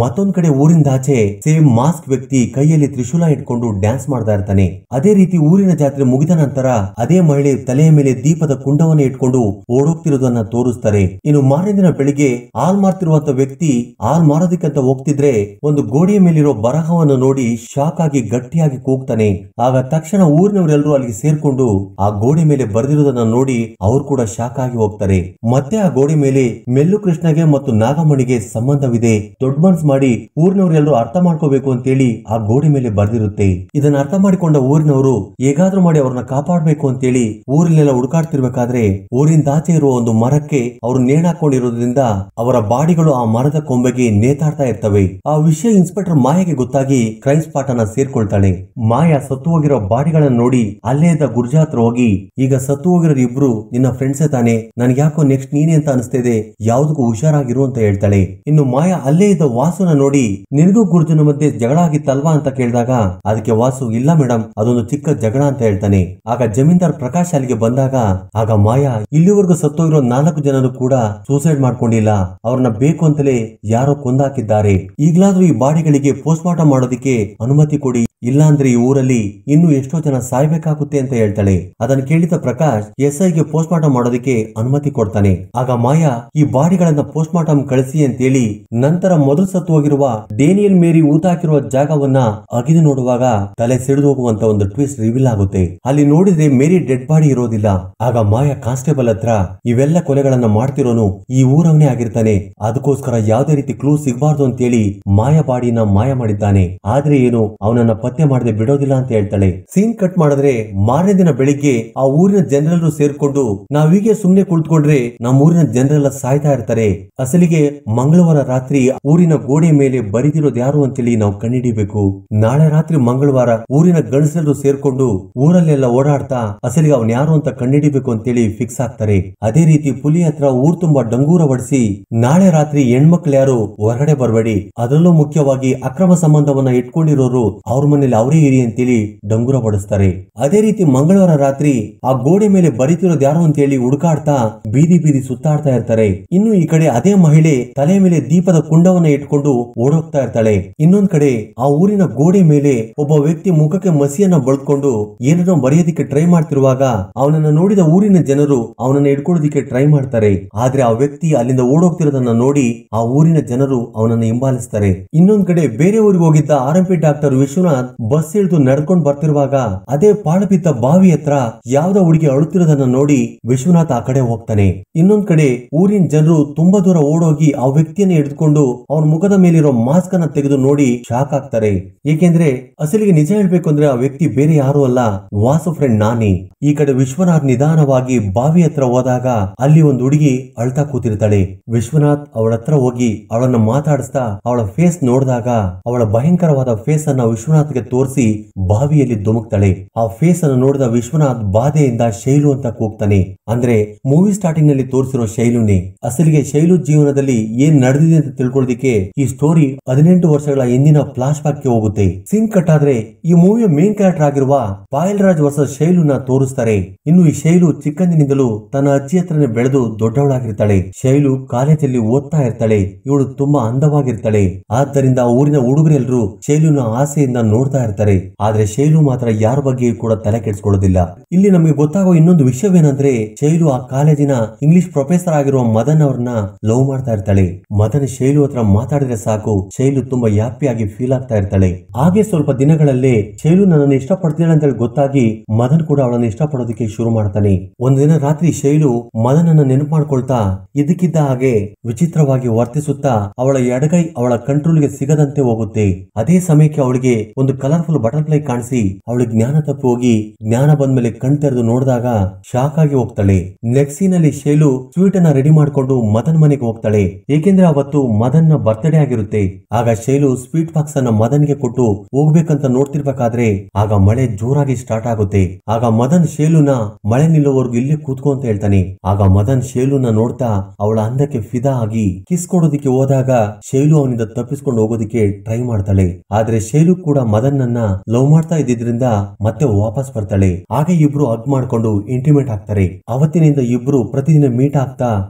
ಮತ್ತೊಂದ್ ಕಡೆ ಊರಿಂದಾಚೆ ಸೇಮ್ ಮಾಸ್ಕ್ ವ್ಯಕ್ತಿ ಕೈಯಲ್ಲಿ ತ್ರಿಶೂಲ ಇಟ್ಕೊಂಡು ಡ್ಯಾನ್ಸ್ ಮಾಡ್ತಾ ಇರ್ತಾನೆ. ಅದೇ ರೀತಿ ಊರಿನ ಜಾತ್ರೆ ಮುಗಿದ ನಂತರ ಅದೇ ಮಹಿಳೆ ತಲೆಯ ಮೇಲೆ ದೀಪದ ಕುಂಡವನ್ನು ಇಟ್ಕೊಂಡು ಓಡೋಗ್ತಿರೋದನ್ನ ತೋರಿಸ್ತಾರೆ. ಇನ್ನು ಮಾರನೇ ದಿನ ಬೆಳಿಗ್ಗೆ ಹಾಲ್ ಮಾರ್ತಿರುವಂತ ವ್ಯಕ್ತಿ ಹಾಲ್ ಮಾರೋದಕ್ಕಂತ ಹೋಗ್ತಿದ್ರೆ ಒಂದು ಗೋಡೆಯ ಮೇಲಿರೋ ಬರಹವನ್ನು ನೋಡಿ ಶಾಕ್ ಆಗಿ ಗಟ್ಟಿಯಾಗಿ ಕೂಗ್ತಾನೆ. ಆಗ ತಕ್ಷಣ ಊರಿನವರೆಲ್ಲರೂ ಅಲ್ಲಿಗೆ ಸೇರ್ಕೊಂಡು ಆ ಗೋಡೆ ಮೇಲೆ ಬರೆದಿರೋದನ್ನ ನೋಡಿ ಅವ್ರು ಕೂಡ ಶಾಕ್ ಆಗಿ ಹೋಗ್ತಾರೆ. ಮತ್ತೆ ಆ ಗೋಡೆ ಮೇಲೆ ಮೆಲ್ಲು ಕೃಷ್ಣಗೆ ಮತ್ತು ನಾಗಮಣಿಗೆ ಸಂಬಂಧವಿದೆ, ದೊಡ್ಡ ಮನ್ಸ್ ಮಾಡಿ ಊರಿನವರೆಲ್ಲರೂ ಅರ್ಥ ಮಾಡ್ಕೋಬೇಕು ಅಂತೇಳಿ ಆ ಗೋಡೆ ಮೇಲೆ ಬರ್ದಿರುತ್ತೆ. ಇದನ್ನ ಅರ್ಥ ಮಾಡಿಕೊಂಡ ಊರಿನವರು ಹೇಗಾದ್ರೂ ಮಾಡಿ ಅವ್ರನ್ನ ಕಾಪಾಡಬೇಕು ಅಂತೇಳಿ ಊರಿನೆಲ್ಲ ಹುಡುಕಾಡ್ತಿರ್ಬೇಕಾದ್ರೆ ಊರಿಂದಾಚೆ ಇರುವ ಒಂದು ಮರಕ್ಕೆ ಅವರು ನೇಣಾಕೊಂಡಿರೋದ್ರಿಂದ ಅವರ ಬಾಡಿಗಳು ಆ ಮರದ ಕೊಂಬೆಗೆ ನೇತಾಡ್ತಾ ಇರ್ತವೆ. ಆ ವಿಷಯ ಇನ್ಸ್ಪೆಕ್ಟರ್ ಮಾಯಾಗೆ ಗೊತ್ತಾಗಿ ಕ್ರೈಮ್ ಸ್ಪಾಟ್ ಅನ್ನ ಸೇರ್ಕೊಳ್ತಾಳೆ. ಮಾಯಾ ಸತ್ತು ಹೋಗಿರೋ ಬಾಡಿಗಳನ್ನ ನೋಡಿ ಅಲ್ಲೇ ಇದ್ದ ಗುರ್ಜಾ ಹತ್ರ ಹೋಗಿ, ಈಗ ಸತ್ತು ಹೋಗಿರೋ ಇಬ್ರು ನಿನ್ನ ಫ್ರೆಂಡ್ಸೇ ತಾನೆ, ನನ್ಗೆ ಯಾಕೋ ನೆಕ್ಸ್ಟ್ ನೀನೆ ಅಂತ ಅನಿಸ್ತಿದೆ, ಯಾವ್ದಕ್ಕೂ ಹುಷಾರಾಗಿರು ಅಂತ ಹೇಳ್ತಾಳೆ. ಇನ್ನು ಮಾಯಾ ಅಲ್ಲೇ ಇದ್ದ ವಾಸುನ ನೋಡಿ, ನಿನಗೂ ಗುರ್ಜನ ಮಧ್ಯೆ ಜಗಳ ಆಗಿತ್ತಲ್ವಾ ಅಂತ ಕೇಳಿದಾಗ ಅದಕ್ಕೆ ವಾಸು, ಇಲ್ಲ ಮೇಡಮ್, ಅದೊಂದು ಚಿಕ್ಕ ಜಗಳ ಅಂತ ಹೇಳ್ತಾನೆ. ಆಗ ಜಮೀನ್ದಾರ್ ಪ್ರಕಾಶ್ ಅಲ್ಲಿಗೆ ಬಂದಾಗ ಆಗ ಮಾಯಾ, ಇಲ್ಲಿವರೆಗೂ ಸತ್ತೋಗಿರೋ 4 ಜನರು ಕೂಡ ಸೂಸೈಡ್ ಮಾಡ್ಕೊಂಡಿಲ್ಲ, ಅವ್ರನ್ನ ಬೇಕು ಅಂತಲೇ ಯಾರೋ ಕೊಂದಾಕಿದ್ದಾರೆ, ಈಗ್ಲಾದ್ರೂ ಈ ಬಾಡಿಗಳಿಗೆ ಪೋಸ್ಟ್ ಮಾರ್ಟಮ್ ಮಾಡೋದಿಕ್ಕೆ ಅನುಮತಿ ಕೊಡಿ, ಇಲ್ಲಾಂದ್ರೆ ಈ ಊರಲ್ಲಿ ಇನ್ನು ಎಷ್ಟೋ ಜನ ಸಾಯ್ಬೇಕಾಗುತ್ತೆ ಅಂತ ಹೇಳ್ತಾಳೆ. ಅದನ್ನ ಕೇಳಿದ ಪ್ರಕಾಶ್ SIಗೆ ಪೋಸ್ಟ್ ಮಾರ್ಟಮ್ ಮಾಡೋದಕ್ಕೆ ಅನುಮತಿ ಕೊಡ್ತಾನೆ. ಆಗ ಮಾಯಾ ಈ ಬಾಡಿಗಳನ್ನ ಪೋಸ್ಟ್ ಮಾರ್ಟಮ್ ಕಳಿಸಿ ಅಂತೇಳಿ ನಂತರ ಮೊದಲು ಸತ್ತು ಹೋಗಿರುವ ಡೇನಿಯಲ್ ಮೇರಿ ಊತ ಹಾಕಿರುವ ಜಾಗವನ್ನ ಅಗಿದು ನೋಡುವಾಗ ತಲೆ ಸಿಡಿದು ಹೋಗುವಂತ ಒಂದು ಟ್ವಿಸ್ಟ್ ರಿವೀಲ್ ಆಗುತ್ತೆ. ಅಲ್ಲಿ ನೋಡಿದ್ರೆ ಮೇರಿ ಡೆಡ್ ಬಾಡಿ ಇರೋದಿಲ್ಲ. ಆಗ ಮಾಯಾ ಕಾನ್ಸ್ಟೇಬಲ್ ಹತ್ರ, ಇವೆಲ್ಲ ಕೊಲೆಗಳನ್ನ ಮಾಡ್ತಿರೋನು ಈ ಊರವನೇ ಆಗಿರ್ತಾನೆ, ಅದಕ್ಕೋಸ್ಕರ ಯಾವ್ದೇ ರೀತಿ ಕ್ಲೂ ಸಿಗಬಾರ್ದು ಅಂತೇಳಿ ಮಾಯಾ ಬಾಡಿನ ಮಾಯ ಮಾಡಿದ್ದಾನೆ, ಆದ್ರೆ ಏನು ಅವನನ್ನ ಪತ್ತೆ ಮಾಡದೆ ಬಿಡೋದಿಲ್ಲ ಅಂತ ಹೇಳ್ತಾಳೆ. ಸೀನ್ ಕಟ್ ಮಾಡಿದ್ರೆ ಮಾರನೇ ದಿನ ಬೆಳಿಗ್ಗೆ ಆ ಊರಿನ ಜನರೆಲ್ಲರೂ ಸೇರ್ಕೊಂಡು ನಾವೀಗೆ ಸುಮ್ನೆ ಕುಳಿತುಕೊಂಡ್ರೆ ನಮ್ಮ ಊರಿನ ಜನರೆಲ್ಲ ಸಾಯ್ತಾ ಇರ್ತಾರೆ, ಅಸಲಿಗೆ ಮಂಗಳವಾರ ರಾತ್ರಿ ಊರಿನ ಗೋಡೆ ಮೇಲೆ ಬರಿದಿರೋದು ಯಾರು ಅಂತೇಳಿ ನಾವು ಕಂಡುಹಿಡಿಬೇಕು, ನಾಳೆ ರಾತ್ರಿ ಮಂಗಳವಾರ ಊರಿನ ಗಂಡಸರೆಲ್ಲರೂ ಸೇರ್ಕೊಂಡು ಊರಲ್ಲೆಲ್ಲ ಓಡಾಡ್ತಾ ಅಸಲಿಗೆ ಅವನ್ ಯಾರು ಅಂತ ಕಂಡುಹಿಡಿಬೇಕು ಅಂತೇಳಿ ಫಿಕ್ಸ್ ಆಗ್ತಾರೆ. ಅದೇ ರೀತಿ ಪುಲಿ ಹತ್ರ ಊರ್ ತುಂಬಾ ಡಂಗೂರ ಹೊಡಿಸಿ ನಾಳೆ ರಾತ್ರಿ ಹೆಣ್ಮಕ್ಳು ಯಾರು ಹೊರಗಡೆ ಬರಬೇಡಿ, ಅದರಲ್ಲೂ ಮುಖ್ಯವಾಗಿ ಅಕ್ರಮ ಸಂಬಂಧವನ್ನ ಇಟ್ಕೊಂಡಿರೋರು ಅವ್ರ ಮನೇಲಿ ಅವರೇ ಇರಿ ಅಂತೇಳಿ ಡಂಗೂರ ಹೊಡಿಸ್ತಾರೆ. ಅದೇ ರೀತಿ ಮಂಗಳವಾರ ರಾತ್ರಿ ಆ ಗೋಡೆ ಮೇಲೆ ಬರಿತಿರೋದು ಯಾರು ಅಂತೇಳಿ ಹುಡುಕಾಡ್ತಾ ಬೀದಿ ಬೀದಿ ಸುತ್ತಾಡ್ತಾ ಇರ್ತಾರೆ. ಇನ್ನು ಈ ಕಡೆ ಅದೇ ಮಹಿಳೆ ತಲೆ ಮೇಲೆ ದೀಪದ ಕುಂಡವನ್ನ ಇಟ್ಕೊಂಡು ಓಡೋಗ್ತಾ ಇರ್ತಾಳೆ. ಇನ್ನೊಂದ್ ಕಡೆ ಆ ಊರಿನ ಗೋಡೆ ಮೇಲೆ ಒಬ್ಬ ವ್ಯಕ್ತಿ ಮುಖಕ್ಕೆ ಮಸಿಯನ್ನ ಬಳ್ಕೊಂಡು ಏನನ್ನೋ ಬರೆಯೋದಿಕ್ಕೆ ಟ್ರೈ ಮಾಡ್ತಿರುವಾಗ ಅವನನ್ನ ನೋಡಿದ ಊರಿನ ಜನರು ಅವನನ್ನ ಹಿಡ್ಕೊಳ್ಳೋದಿಕ್ಕೆ ಟ್ರೈ ಮಾಡ್ತಾರೆ. ಆದ್ರೆ ಆ ವ್ಯಕ್ತಿ ಅಲ್ಲಿಂದ ಓಡೋಗ್ತಿರೋದನ್ನ ನೋಡಿ ಆ ಊರಿನ ಜನರು ಅವನನ್ನು ಹಿಂಬಾಲಿಸ್ತಾರೆ. ಇನ್ನೊಂದ್ ಕಡೆ ಬೇರೆ ಊರಿಗೆ ಹೋಗಿದ್ದ ಆರ್.ಎಂ.ಪಿ. ಡಾಕ್ಟರ್ ವಿಶ್ವನಾಥ್ ಬಸ್ ಇಳಿದು ನಡ್ಕೊಂಡು ಬರ್ತಿರುವಾಗ ಅದೇ ಪಾಳುಬಿದ್ದ ಬಾವಿ ಹತ್ರ ಯಾವ್ದೋ ಹುಡುಗಿ ಅಳುತ್ತಿರೋದನ್ನ ನೋಡಿ ವಿಶ್ವನಾಥ್ ಆ ಕಡೆ ಹೋಗ್ತಾನೆ. ಇನ್ನೊಂದ್ ಕಡೆ ಊರಿನ ಜನರು ತುಂಬಾ ದೂರ ಓಡೋಗಿ ಆ ವ್ಯಕ್ತಿಯನ್ನು ಹಿಡಿದುಕೊಂಡು ಅವನ ಮುಖದ ಮೇಲಿರೋ ಮಾಸ್ಕ್ ಅನ್ನ ತೆಗೆದು ನೋಡಿ ಶಾಕ್ ಆಗ್ತಾರೆ. ಏಕೆಂದ್ರೆ ಅಸಲಿಗೆ ನಿಜ ಹೇಳ್ಬೇಕು ಅಂದ್ರೆ ಆ ವ್ಯಕ್ತಿ ಬೇರೆ ಯಾರು ಅಲ್ಲ, ವಾಸು ಫ್ರೆಂಡ್ ನಾನಿ. ಈ ಕಡೆ ವಿಶ್ವನಾಥ್ ನಿಧಾನವಾಗಿ ಬಾವಿ ಹತ್ರ ಹೋದಾಗ ಅಲ್ಲಿ ಒಂದು ಹುಡುಗಿ ಅಳ್ತಾ ಕೂತಿರ್ತಾಳೆ. ವಿಶ್ವನಾಥ್ ಅವಳ ಹತ್ರ ಹೋಗಿ ಅವಳನ್ನ ಮಾತಾಡಿಸ್ತಾ ಅವಳ ಫೇಸ್ ನೋಡಿದಾಗ ಅವಳ ಭಯಂಕರವಾದ ಫೇಸ್ ಅನ್ನ ವಿಶ್ವನಾಥ್ಗೆ ತೋರಿಸಿ ಬಾವಿಯಲ್ಲಿ ಧುಮುಕ್ತಾಳೆ. ಆ ಫೇಸ್ ಅನ್ನು ನೋಡಿದ ವಿಶ್ವನಾಥ್ ಬಾಧೆಯಿಂದ ಶೈಲು ಅಂತ ಕೂಗ್ತಾನೆ. ಅಂದ್ರೆ ಮೂವಿ ಸ್ಟಾರ್ಟಿಂಗ್ ನಲ್ಲಿ ತೋರಿಸಿರೋ ಶೈಲುನೇ. ಅಸಲಿಗೆ ಶೈಲು ಜೀವನದಲ್ಲಿ ಏನ್ ನಡೆದಿದೆ ಅಂತ ತಿಳ್ಕೊಳ್ಳೋದಿಕ್ಕೆ ಈ ಸ್ಟೋರಿ 18 ವರ್ಷಗಳ ಹಿಂದಿನ ಫ್ಲಾಶ್ ಬ್ಯಾಕ್ ಗೆ ಹೋಗುತ್ತೆ. ಸೀನ್ ಕಟ್ ಆದ್ರೆ ಈ ಮೂವಿಯ ಮೇನ್ ಕ್ಯಾರೆಕ್ಟರ್ ಆಗಿರುವ ಪಾಯಲ್ ರಾಜ್ ವರ್ಸಸ್ ಶೈಲುನ ತೋರಿಸ್ತಾರೆ. ಇನ್ನು ಈ ಶೈಲು ಚಿಕ್ಕಂದಿನಿಂದಲೂ ತನ್ನ ಅಜ್ಜಿ ಹತ್ರನೇ ಬೆಳೆದು ದೊಡ್ಡವಳಾಗಿರ್ತಾಳೆ. ಶೈಲು ಕಾಲೇಜಲ್ಲಿ ಓದ್ತಾ ಇರ್ತಾಳೆ. ಇವಳು ತುಂಬಾ ಅಂದವಾಗಿರ್ತಾಳೆ. ಆದ್ದರಿಂದ ಊರಿನ ಹುಡುಗರೆಲ್ಲರೂ ಶೈಲುನ ಆಸೆಯಿಂದ ನೋಡ್ತಾ ಇರ್ತಾರೆ. ಆದ್ರೆ ಶೈಲು ಮಾತ್ರ ಯಾರ ಬಗ್ಗೆ ಕೂಡ ತಲೆ ಕೆಡಿಸ್ಕೊಳ್ಳೋದಿಲ್ಲ. ಇಲ್ಲಿ ನಮಗೆ ಗೊತ್ತಾಗೋ ಇನ್ನೊಂದು ವಿಷಯವೇನಂದ್ರೆ ಶೈಲು ಆ ಕಾಲೇಜಿನ ಇಂಗ್ಲಿಷ್ ಪ್ರೊಫೆಸರ್ ಆಗಿರುವ ಮದನ್ ಅವ್ರನ್ನ ಲವ್ ಮಾಡ್ತಾ ಇರ್ತಾಳೆ. ಮದನ್ ಶೈಲು ಹತ್ರ ಮಾತಾಡಿದ್ರೆ ಸಾಕು ಶೈಲು ತುಂಬಾ ಹ್ಯಾಪಿಯಾಗಿ ಫೀಲ್ ಆಗ್ತಾ ಇರ್ತಾಳೆ. ಹಾಗೆ ಸ್ವಲ್ಪ ದಿನಗಳಲ್ಲೇ ಶೈಲು ನನ್ನನ್ನು ಇಷ್ಟಪಡ್ತಾಳೆ ಅಂತ ಹೇಳಿ ಗೊತ್ತಾಗಿ ಮದನ್ ಕೂಡ ಅವಳನ್ನು ಇಷ್ಟಪಡೋದಕ್ಕೆ ಶುರು ಮಾಡ್ತಾನೆ. ಒಂದು ದಿನ ರಾತ್ರಿ ಶೈಲು ಮದನ್ ಅನ್ನ ನೆನಪು ಮಾಡ್ಕೊಳ್ತಾ ಇದಕ್ಕಿದ್ದ ಹಾಗೆ ವಿಚಿತ್ರವಾಗಿ ವರ್ತಿಸುತ್ತಾ ಅವಳ ಎಡಗೈ ಅವಳ ಕಂಟ್ರೋಲ್ಗೆ ಸಿಗದಂತೆ ಹೋಗುತ್ತೆ. ಅದೇ ಸಮಯಕ್ಕೆ ಅವಳಿಗೆ ಒಂದು ಕಲರ್ಫುಲ್ ಬಟರ್ಫ್ಲೈ ಕಾಣಿಸಿ ಅವಳಿಗೆ ಜ್ಞಾನ ತಪ್ಪಿ ಹೋಗಿ ಜ್ಞಾನ ಬಂದ್ಮೇಲೆ ಕಣ್ ತೆರೆದು ನೋಡಿದಾಗ ಶಾಕ್ ಆಗಿ ಹೋಗ್ತಾಳೆ. ನೆಕ್ಸ್ಟ್ ಸೀನ್ ಅಲ್ಲಿ ಶೈಲು ಸ್ವೀಟ್ ಅನ್ನ ರೆಡಿ ಮಾಡ್ಕೊಂಡು ಮದನ್ ಮನೆಗೆ ಹೋಗ್ತಾಳೆ. ಏಕೆಂದ್ರೆ ಅವತ್ತು ಮದನ್ ನ ಬರ್ತ್ಡೇ ಆಗಿರುತ್ತೆ. ಆಗ ಶೈಲು ಸ್ವೀಟ್ ಬಾಕ್ಸ್ ಅನ್ನ ಮದನ್ಗೆ ಕೊಟ್ಟು ಹೋಗ್ಬೇಕಂತ ನೋಡ್ತಿರ್ಬೇಕಾದ್ರೆ ಆಗ ಮಳೆ ಜೋರಾಗಿ ಸ್ಟಾರ್ಟ್ ಆಗುತ್ತೆ. ಆಗ ಮದನ್ ಶೈಲುನ ಮಳೆ ನಿಲ್ಲೋವರೆಗೂ ಇಲ್ಲೇ ಕೂತ್ಕೊ ಅಂತ ಹೇಳ್ತಾನೆ. ಆಗ ಮದನ್ ಶೈಲುನ ನೋಡ್ತಾ ಅವಳ ಅಂದಕ್ಕೆ ಫಿದಾ ಆಗಿ ಕಿಸ್ ಕೊಡೋದಿಕ್ಕೆ ಹೋದಾಗ ಶೈಲು ಅವನಿಂದ ತಪ್ಪಿಸ್ಕೊಂಡು ಹೋಗೋದಿಕ್ಕೆ ಟ್ರೈ ಮಾಡ್ತಾಳೆ. ಆದ್ರೆ ಶೈಲು ಕೂಡ ಮದನ್ ನನ್ನ ಲವ್ ಮಾಡ್ತಾ ಇದ್ದಿದ್ರಿಂದ ಮತ್ತೆ ವಾಪಸ್ ಬರ್ತಾಳೆ. ಆಗ ಇಬ್ರು ಹಗ್ ಮಾಡ್ಕೊಂಡು ಇಂಟಿಮೇಟ್ ಆಗ್ತಾರೆ. ಅವತ್ತಿನಿಂದ ಇಬ್ರು ಪ್ರತಿದಿನ ಮೀಟ್ ಆಗ್ತಾ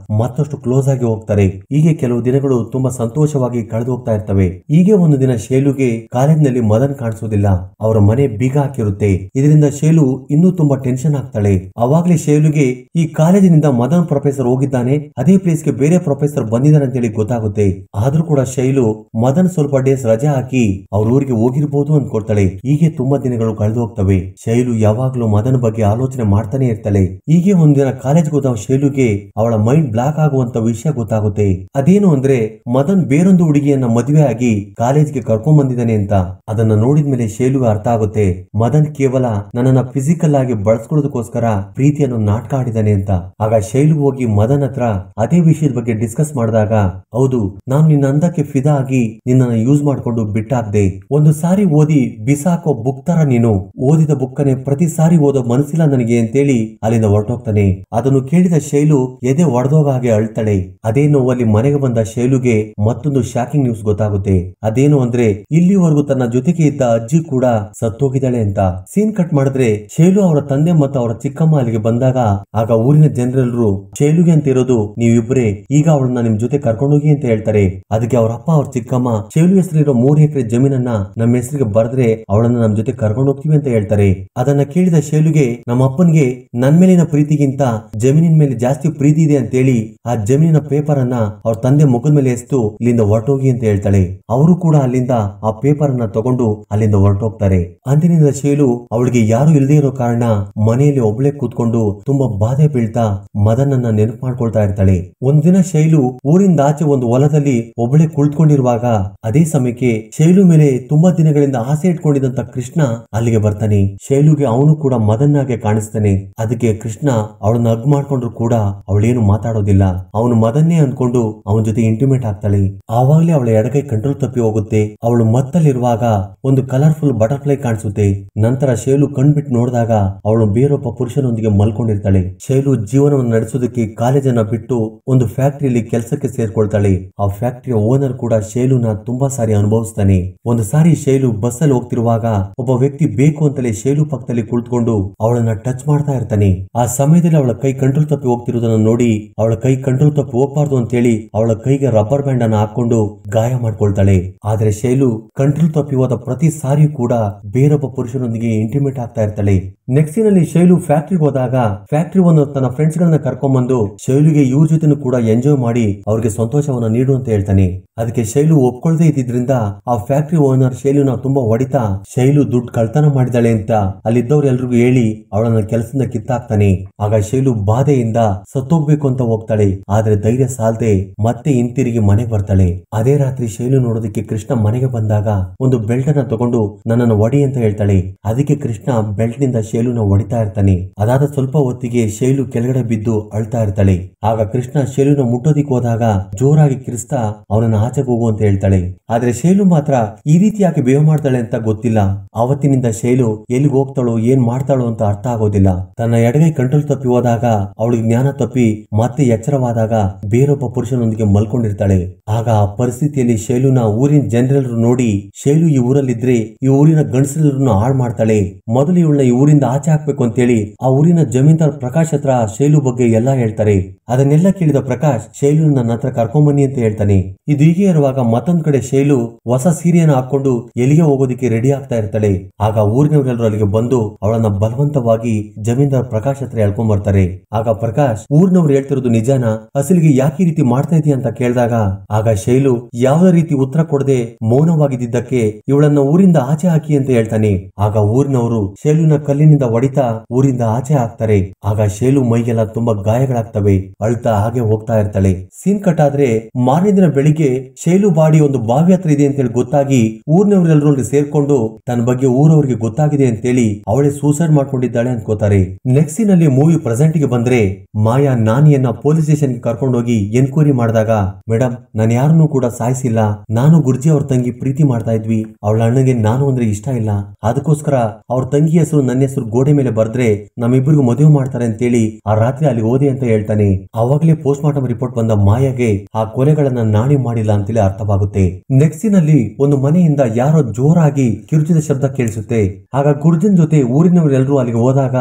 ಮತ್ತಷ್ಟು ಕ್ಲೋಸ್ ಆಗಿ ಹೋಗ್ತಾರೆ. ಹೀಗೆ ಕೆಲವು ದಿನಗಳು ತುಂಬಾ ಸಂತೋಷವಾಗಿ ಕಳೆದು ಹೋಗ್ತಾ ಇರ್ತವೆ. ಹೀಗೆ ಒಂದು ದಿನ ಶೈಲುಗೆ ಕಾಲೇಜ್ನಲ್ಲಿ ಮದನ್ ಕಾಣಿಸೋದಿಲ್ಲ. ಅವರ ಮನೆ ಬೀಗ ಹಾಕಿರುತ್ತೆ. ಇದರಿಂದ ಶೈಲು ಇನ್ನೂ ತುಂಬಾ ಟೆನ್ಷನ್ ಆಗ್ತಾಳೆ. ಅವಾಗ್ಲೇ ಶೈಲುಗೆ ಈ ಕಾಲೇಜಿನಿಂದ ಮದನ್ ಪ್ರೊಫೆಸರ್ ಹೋಗಿದ್ದಾನೆ, ಅದೇ ಪ್ಲೇಸ್ ಗೆ ಬೇರೆ ಪ್ರೊಫೆಸರ್ ಬಂದಿದ್ದಾರೆ ಅಂತ ಹೇಳಿ ಗೊತ್ತಾಗುತ್ತೆ. ಆದ್ರೂ ಕೂಡ ಶೈಲು ಮದನ್ ಸ್ವಲ್ಪ ಡೇಸ್ ರಜಾ ಹಾಕಿ ಅವ್ರ ಊರಿಗೆ ಹೋಗಿರ್ಬೋದು ಅನ್ಕೊಳ್ತಾಳೆ. ಹೀಗೆ ತುಂಬಾ ದಿನಗಳು ಕಳೆದು ಹೋಗ್ತವೆ. ಶೈಲು ಯಾವಾಗ್ಲೂ ಮದನ್ ಬಗ್ಗೆ ಆಲೋಚನೆ ಮಾಡ್ತಾನೆ ಇರ್ತಾಳೆ. ಹೀಗೆ ಒಂದಿನ ಕಾಲೇಜ್ ಹೋದ ಶೈಲುಗೆ ಅವಳ ಮೈಂಡ್ ಬ್ಲಾಕ್ ಆಗುವಂತ ವಿಷಯ ಗೊತ್ತಾಗುತ್ತೆ. ಅದೇನು ಅಂದ್ರೆ ಮದನ್ ಬೇರೊಂದು ಹುಡುಗಿಯನ್ನ ಮದುವೆ ಆಗಿ ಕಾಲೇಜ್ಗೆ ಕರ್ಕೊಂಡ್ ಬಂದಿದ್ದಾನೆ ಅಂತ. ಅದನ್ನ ನೋಡಿದ್ಮೇಲೆ ಶೈಲುಗೆ ಅರ್ಥ ಆಗುತ್ತೆ ಮದನ್ ಕೇವಲ ನನ್ನನ್ನ ಫಿಸಿಕಲ್ ಆಗಿ ಬಳಸ್ಕೊಳ್ಳೋದಕ್ಕೋಸ್ಕರ ಪ್ರೀತಿಯನ್ನು ನಾಟಕ ಆಡಿದಾನೆ ಅಂತ. ಆಗ ಶೈಲು ಹೋಗಿ ಮದನ್ ಹತ್ರ ಅದೇ ವಿಷಯದ ಬಗ್ಗೆ ಡಿಸ್ಕಸ್ ಮಾಡಿದಾಗ ಹೌದು, ನಾನು ನಿನ್ನ ಅಂದಕ್ಕೆ ಫಿದಾ ಆಗಿ ನಿನ್ನನ್ನು ಯೂಸ್ ಮಾಡ್ಕೊಂಡು ಬಿಟ್ಟಾಕ್ದೆ. ಒಂದು ಸಾರಿ ಓದಿ ಬಿಸಾಕೋ ಬುಕ್ ತರ ನೀನು ಓದಿದ ಬುಕ್ಕನೆ ಪ್ರತಿ ಸಾರಿ ಓದೋ ಮನಸ್ಸಿಲ್ಲ ನನಗೆ ಅಂತೇಳಿ ಅಲ್ಲಿಂದ ಹೊರಟೋಗ್ತಾನೆ. ಅದನ್ನು ಕೇಳಿದ ಶೈಲು ಎದೆ ಒಡೆದೋಗ ಹಾಗೆ ಅಳ್ತಾಳೆ. ಅದೇ ನೋವಲ್ಲಿ ಮನೆಗೆ ಬಂದ ಶೈಲುಗೆ ಮತ್ತೊಂದು ಶಾಕಿಂಗ್ ನ್ಯೂಸ್ ಗೊತ್ತಾಗುತ್ತೆ. ಅದೇನು ಅಂದ್ರೆ ಇಲ್ಲಿವರೆಗೂ ತನ್ನ ಜೊತೆಗೆ ಇದ್ದ ಅಜ್ಜಿ ಕೂಡ ಸತ್ತೋಗಿದ್ದಾಳೆ ಅಂತ. ಸೀನ್ ಕಟ್ ಮಾಡಿದ್ರೆ ಶೈಲು ಅವರ ತಂದೆ ಮತ್ತು ಅವರ ಚಿಕ್ಕಮ್ಮ ಅಲ್ಲಿಗೆ ಬಂದಾಗ ಆಗ ಊರಿನ ಜನರೆಲ್ಲರೂ ಶೈಲುಗೆ ಅಂತ ಇರೋದು ನೀವಿಬ್ರೇ, ಈಗ ಅವಳನ್ನ ನಿಮ್ ಜೊತೆ ಕರ್ಕೊಂಡೋಗಿ ಅಂತ ಹೇಳ್ತಾರೆ. ಅದಕ್ಕೆ ಅವ್ರ ಅಪ್ಪ ಅವ್ರ ಚಿಕ್ಕಮ್ಮ ಶೈಲು ಹೆಸರಿರೋ 3 ಎಕರೆ ಜಮೀನನ್ನ ನಮ್ಮ ಹೆಸರಿಗೆ ಬರೆದ್ರೆ ಅವಳನ್ನ ನಮ್ ಜೊತೆ ಕರ್ಕೊಂಡು ಹೋಗ್ತೀವಿ ಅಂತ ಹೇಳ್ತಾರೆ. ಅದನ್ನ ಕೇಳಿದ ಶೈಲುಗೆ ನಮ್ಮ ಅಪ್ಪನ್ಗೆ ನನ್ ಮೇಲಿನ ಪ್ರೀತಿಗಿಂತ ಜಮೀನಿನ ಮೇಲೆ ಜಾಸ್ತಿ ಪ್ರೀತಿ ಇದೆ ಅಂತ ಹೇಳಿ ಆ ಜಮೀನಿನ ಪೇಪರ್ ಅನ್ನ ಅವ್ರ ತಂದೆ ಮುಖದ ಮೇಲೆ ಎಸ್ತು ಇಲ್ಲಿಂದ ಹೊರಟೋಗಿ ಅಂತ ಹೇಳ್ತಾಳೆ. ಅವರು ಕೂಡ ಅಲ್ಲಿಂದ ಆ ಪೇಪರ್ ಅನ್ನ ತಗೊಂಡು ಅಲ್ಲಿಂದ ಹೊರಟೋಗ್ತಾರೆ. ಅಂದಿನಿಂದ ಶೈಲು ಅವಳಿಗೆ ಯಾರು ಇಲ್ಲದೆ ಇರೋ ಕಾರಣ ಮನೆಯಲ್ಲಿ ಒಬ್ಳೆ ಕೂತ್ಕೊಂಡು ತುಂಬಾ ಬಾಧೆ ಬೀಳ್ತಾ ಮದನ್ ಅನ್ನ ನೆನಪು ಮಾಡ್ಕೊಳ್ತಾ ಇರ್ತಾಳೆ. ಒಂದಿನ ಶೈಲು ಊರಿಂದ ಆಚೆ ಒಂದು ಹೊಲದಲ್ಲಿ ಒಬ್ಳೆ ಕುಳಿತುಕೊಂಡಿರುವಾಗ ಅದೇ ಸಮಯಕ್ಕೆ ಶೈಲು ಮೇಲೆ ತುಂಬಾ ದಿನಗಳಿಂದ ಆಸೆ ಇಟ್ಕೊಂಡಿದ್ದಂತ ಕೃಷ್ಣ ಅಲ್ಲಿಗೆ ಬರ್ತಾನೆ. ಶೈಲುಗೆ ಅವನು ಕೂಡ ಮದನ್ನಾಗೆ ಕಾಣಿಸ್ತಾನೆ. ಅದಕ್ಕೆ ಕೃಷ್ಣ ಅವಳನ್ನ ಹಗ್ ಮಾಡ್ಕೊಂಡ್ರು ಕೂಡ ಅವಳೇನು ಮಾತಾಡೋದಿಲ್ಲ. ಅವನು ಮದನ್ನೇ ಅನ್ಕೊಂಡು ಅವನ ಜೊತೆ ಇಂಟಿಮೇಟ್ ಆಗ್ತಾಳೆ. ಆವಾಗ್ಲೇ ಅವಳ ಎಡಗೈ ಕಂಟ್ರೋಲ್ ತಪ್ಪಿ ಹೋಗುತ್ತೆ. ಅವಳು ಮತ್ತಲ್ಲಿರುವಾಗ ಒಂದು ಕಲರ್ಫುಲ್ ಬಟರ್ಫ್ಲೈ ಕಾಣಿಸುತ್ತೆ. ನಂತರ ಶೈಲು ಕಣ್ಬಿಟ್ಟು ನೋಡಿದಾಗ ಅವಳು ಬೇರೊಬ್ಬ ಪುರುಷನೊಂದಿಗೆ ಮಲ್ಕೊಂಡಿರ್ತಾಳೆ. ಶೈಲು ಜೀವನವನ್ನು ನಡೆಸೋದಕ್ಕೆ ಕಾಲೇಜನ್ನ ಬಿಟ್ಟು ಒಂದು ಫ್ಯಾಕ್ಟರಿಯಲ್ಲಿ ಕೆಲಸಕ್ಕೆ ಸೇರ್ಕೊಳ್ತಾಳೆ. ಆ ಫ್ಯಾಕ್ಟರಿಯ ಓನರ್ ಕೂಡ ಶೈಲುನ ತುಂಬಾ ಸಾರಿ ಅನುಭವಿಸ್ತಾನೆ. ಒಂದು ಸಾರಿ ಶೈಲು ಬಸ್ ಅಲ್ಲಿ ಹೋಗ್ತಿರುವಾಗ ಒಬ್ಬ ವ್ಯಕ್ತಿ ಬೇಕು ಅಂತಲೇ ಶೈಲು ಪಕ್ಕದಲ್ಲಿ ಕುಳಿತುಕೊಂಡು ಅವಳನ್ನ ಟಚ್ ಮಾಡ್ತಾ ಇರ್ತಾನೆ. ಆ ಸಮಯದಲ್ಲಿ ಅವಳ ಕೈ ಕಂಟ್ರೋಲ್ ತಪ್ಪಿ ಹೋಗ್ತಿರೋದನ್ನ ನೋಡಿ ಅವಳ ಕೈ ಕಂಟ್ರೋಲ್ ತಪ್ಪಿ ಹೋಗ್ಬಾರ್ದು ಅಂತೇಳಿ ಅವಳ ಕೈಗೆ ರಬ್ಬರ್ ಬ್ಯಾಂಡ್ ಅನ್ನ ಹಾಕೊಂಡು ಗಾಯ ಮಾಡ್ಕೊಳ್ತಾಳೆ. ಆದ್ರೆ ಶೈಲು ಕಂಟ್ರೋಲ್ ತಪ್ಪಿ ಹೋದ ಪ್ರತಿ ಸಾರಿಯೂ ಕೂಡ ಬೇರೊಬ್ಬ ಪುರುಷನೊಂದಿಗೆ ಇಂಟಿಮೇಟ್ ಆಗ್ತಾ ಇರ್ತಾಳೆ. ನೆಕ್ಸ್ಟ್ ನಲ್ಲಿ ಶೈಲು ಫ್ಯಾಕ್ಟರಿಗೆ ಹೋದಾಗ ಫ್ಯಾಕ್ಟರಿ ಒಂದು ತನ್ನ ಫ್ರೆಂಡ್ಸ್ ಗಳನ್ನ ಇಬ್ಬರನ್ನ ಕರ್ಕೊಂಡ್ಬಂದು ಶೈಲುಗೆ ಇವ್ರ ಜೊತೆನೂ ಕೂಡ ಎಂಜಾಯ್ ಮಾಡಿ ಅವ್ರಿಗೆ ಸಂತೋಷವನ್ನ ನೀಡು ಅಂತ ಹೇಳ್ತಾನೆ. ಅದಕ್ಕೆ ಶೈಲು ಒಪ್ಕೊಳ್ದೇ ಇದ್ದಿದ್ರಿಂದ ಆ ಫ್ಯಾಕ್ಟರಿ ಓನರ್ ಶೈಲುನ ತುಂಬಾ ಹೊಡಿತಾ ಶೈಲು ದುಡ್ಡು ಕಳ್ತನ ಮಾಡಿದಾಳೆ ಅಂತ ಅಲ್ಲಿದ್ದವ್ರು ಎಲ್ರಿಗೂ ಹೇಳಿ ಅವಳನ್ನ ಕೆಲಸದಿಂದ ಕಿತ್ತಾಕ್ತಾನೆ. ಆಗ ಶೈಲು ಬಾಧೆಯಿಂದ ಸತ್ತೋಗ್ಬೇಕು ಅಂತ ಹೋಗ್ತಾಳೆ. ಆದ್ರೆ ಧೈರ್ಯ ಸಾಲದೆ ಮತ್ತೆ ಹಿಂತಿರುಗಿ ಮನೆಗೆ ಬರ್ತಾಳೆ. ಅದೇ ರಾತ್ರಿ ಶೈಲು ನೋಡೋದಕ್ಕೆ ಕೃಷ್ಣ ಮನೆಗೆ ಬಂದಾಗ ಒಂದು ಬೆಲ್ಟ್ ಅನ್ನ ತಗೊಂಡು ನನ್ನನ್ನು ಹೊಡಿ ಅಂತ ಹೇಳ್ತಾಳೆ. ಅದಕ್ಕೆ ಕೃಷ್ಣ ಬೆಲ್ಟ್ ನಿಂದ ಶೈಲುನ ಹೊಡಿತಾ ಇರ್ತಾನೆ. ಅದಾದ ಸ್ವಲ್ಪ ಹೊತ್ತಿಗೆ ಶೈಲು ಕೆಳಗಡೆ ಬಿದ್ದು ಅಳ್ತಾ ಇರ್ತಾಳೆ. ಆಗ ಕೃಷ್ಣ ಶೈಲುನ ಮುಟ್ಟೋದಿಕ್ ಹೋದಾಗ ಜೋರಾಗಿ ಕಿರಿಸ್ತಾ ಅವನನ್ನ ಆಚೆಗೆ ಹೋಗು ಅಂತ ಹೇಳ್ತಾಳೆ. ಆದ್ರೆ ಶೈಲು ಮಾತ್ರ ಈ ರೀತಿ ಯಾಕೆ ಬೇವ್ ಮಾಡ್ತಾಳೆ ಅಂತ ಗೊತ್ತಿಲ್ಲ. ಅವತ್ತಿನಿಂದ ಶೈಲು ಎಲ್ಲಿಗೆ ಹೋಗ್ತಾಳೋ ಏನ್ ಮಾಡ್ತಾಳೋ ಅಂತ ಅರ್ಥ ಆಗೋದಿಲ್ಲ. ತನ್ನ ಎಡಗೈ ಕಂಟ್ರೋಲ್ ತಪ್ಪಿ ಹೋದಾಗ ಅವಳಿಗೆ ಜ್ಞಾನ ತಪ್ಪಿ ಮತ್ತೆ ಎಚ್ಚರವಾದಾಗ ಬೇರೊಬ್ಬ ಪುರುಷನೊಂದಿಗೆ ಮಲ್ಕೊಂಡಿರ್ತಾಳೆ. ಆಗ ಆ ಪರಿಸ್ಥಿತಿಯಲ್ಲಿ ಶೈಲುನ ಊರಿನ ಜನರೆಲ್ಲರೂ ನೋಡಿ ಶೈಲು ಈ ಊರಲ್ಲಿದ್ರೆ ಈ ಊರಿನ ಗಂಡಸರೆಲ್ಲರನ್ನು ಹಾಳು ಮಾಡ್ತಾಳೆ, ಮೊದಲು ಇವಳನ್ನ ಈ ಊರಿಂದ ಆಚೆ ಹಾಕ್ಬೇಕು ಅಂತೇಳಿ ಆ ಊರಿನ ಜಮೀನ್ದಾರ್ ಪ್ರಕಾಶ್ ಹತ್ರ ಶೈಲು ಬಗ್ಗೆ ಎಲ್ಲಾ ಹೇಳ್ತಾರೆ. ಅದನ್ನೆಲ್ಲ ಕೇಳಿದ ಪ್ರಕಾಶ್ ಶೈಲು ನನ್ನ ಹತ್ರ ಕರ್ಕೊಂಬನ್ನಿ ಅಂತ ಹೇಳ್ತಾನೆ. ಇದು ಹೀಗೆ ಇರುವಾಗ ಮತ್ತೊಂದ್ ಕಡೆ ಶೈಲು ಹೊಸ ಸೀರೆಯನ್ನು ಹಾಕೊಂಡು ಎಲ್ಲಿಗೆ ಹೋಗೋದಿಕ್ಕೆ ರೆಡಿ ಆಗ್ತಾ ಇರ್ತಾಳೆ. ಆಗ ಊರಿನವರೆಲ್ಲರೂ ಅಲ್ಲಿಗೆ ಬಂದು ಅವಳನ್ನ ಬಲವಂತವಾಗಿ ಜಮೀನ್ದಾರ್ ಪ್ರಕಾಶ್ ಹತ್ರ ಎಳ್ಕೊಂಡ್ ಬರ್ತಾರೆ. ಆಗ ಪ್ರಕಾಶ್ ಊರಿನವ್ರು ಹೇಳ್ತಿರೋದು ನಿಜಾನ, ಅಸಲಿಗೆ ಯಾಕೆ ಈ ರೀತಿ ಮಾಡ್ತಾ ಇದೀಯ ಅಂತ ಕೇಳಿದಾಗ ಆಗ ಶೈಲು ಯಾವುದೇ ರೀತಿ ಉತ್ತರ ಕೊಡದೆ ಮೌನವಾಗಿದ್ದಕ್ಕೆ ಇವಳನ್ನ ಊರಿಂದ ಆಚೆ ಹಾಕಿ ಅಂತ ಹೇಳ್ತಾನೆ. ಆಗ ಊರಿನವರು ಶೈಲುನ ಕಲ್ಲಿನಿಂದ ಹೊಡಿತಾ ಊರಿಂದ ಆಚೆ ಹಾಕ್ತಾರೆ. ಆಗ ಶೈಲು ಮೈಗೆಲ್ಲ ತುಂಬಾ ಗಾಯಗಳಾಗ್ತವೆ. ಅಳ್ತಾ ಹಾಗೆ ಹೋಗ್ತಾ ಇರ್ತಾಳೆ. ಸೀನ್ ಕಟ್ ಆದ್ರೆ ಮಾರನೇ ದಿನ ಬೆಳಿಗ್ಗೆ ಶೈಲು ಬಾಡಿ ಒಂದು ಬಾವಿ ಹತ್ರ ಇದೆ ಅಂತೇಳಿ ಗೊತ್ತಾಗಿ ಊರಿನವರೆಲ್ಲರೂ ಸೇರ್ಕೊಂಡು ತನ್ನ ಬಗ್ಗೆ ಊರವರಿಗೆ ಗೊತ್ತಾಗಿದೆ ಅಂತೇಳಿ ಅವಳೇ ಸೂಸೈಡ್ ಮಾಡ್ಕೊಂಡಿದ್ದಾಳೆ ಅನ್ಕೋತಾರೆ. ನೆಕ್ಸ್ಟ್ ಸೀನ್ ಅಲ್ಲಿ ಮೂವಿ ಪ್ರೆಸೆಂಟ್ ಗೆ ಬಂದ್ರೆ ಮಾಯಾ ನಾನಿಯನ್ನ ಪೊಲೀಸ್ ಸ್ಟೇಷನ್ ಗೆ ಕರ್ಕೊಂಡು ಹೋಗಿ ಎನ್ಕ್ವೈರಿ ಮಾಡಿದಾಗ, ಮೇಡಮ್ ನಾನು ಯಾರನ್ನೂ ಕೂಡ ಸಾಯಿಸಿಲ್ಲ, ನಾನು ಗುರ್ಜಿ ಅವ್ರ ತಂಗಿ ಪ್ರೀತಿ ಮಾಡ್ತಾ ಇದ್ವಿ, ಅವಳ ಅಣ್ಣಗೆ ನಾನು ಅಂದ್ರೆ ಇಷ್ಟ ಇಲ್ಲ, ಅದಕ್ಕೋಸ್ಕರ ಅವ್ರ ತಂಗಿ ಹೆಸರು ನನ್ನ ಹೆಸರು ಗೋಡೆ ಮೇಲೆ ಬರ್ದ್ರೆ ನಮ್ಮಿಬ್ಬರಿಗೂ ಮದುವೆ ಮಾಡ್ತಾರೆ ಅಂತೇಳಿ ಆ ರಾತ್ರಿ ಅಲ್ಲಿ ಓದಿ ಅಂತ ಹೇಳ್ತಾನೆ. ಅವಾಗಲೇ ಪೋಸ್ಟ್ ಮಾರ್ಟಮ್ ರಿಪೋರ್ಟ್ ಬಂದ ಮಾಯಾಗೆ ಆ ಕೊಲೆಗಳನ್ನ ನಾಣಿ ಮಾಡಿಲ್ಲ ಅಂತೇಳಿ ಅರ್ಥವಾಗುತ್ತೆ. ನೆಕ್ಸ್ಟ್ ಸೀನ್ ಅಲ್ಲಿ ಒಂದು ಮನೆಯಿಂದ ಯಾರೋ ಜೋರಾಗಿ ಕಿರುಚಿದ ಶಬ್ದ ಕೇಳಿಸುತ್ತೆ. ಆಗ ಗುರ್ಜನ್ ಜೊತೆ ಊರಿನವರೆಲ್ಲರೂ ಅಲ್ಲಿಗೆ ಹೋದಾಗ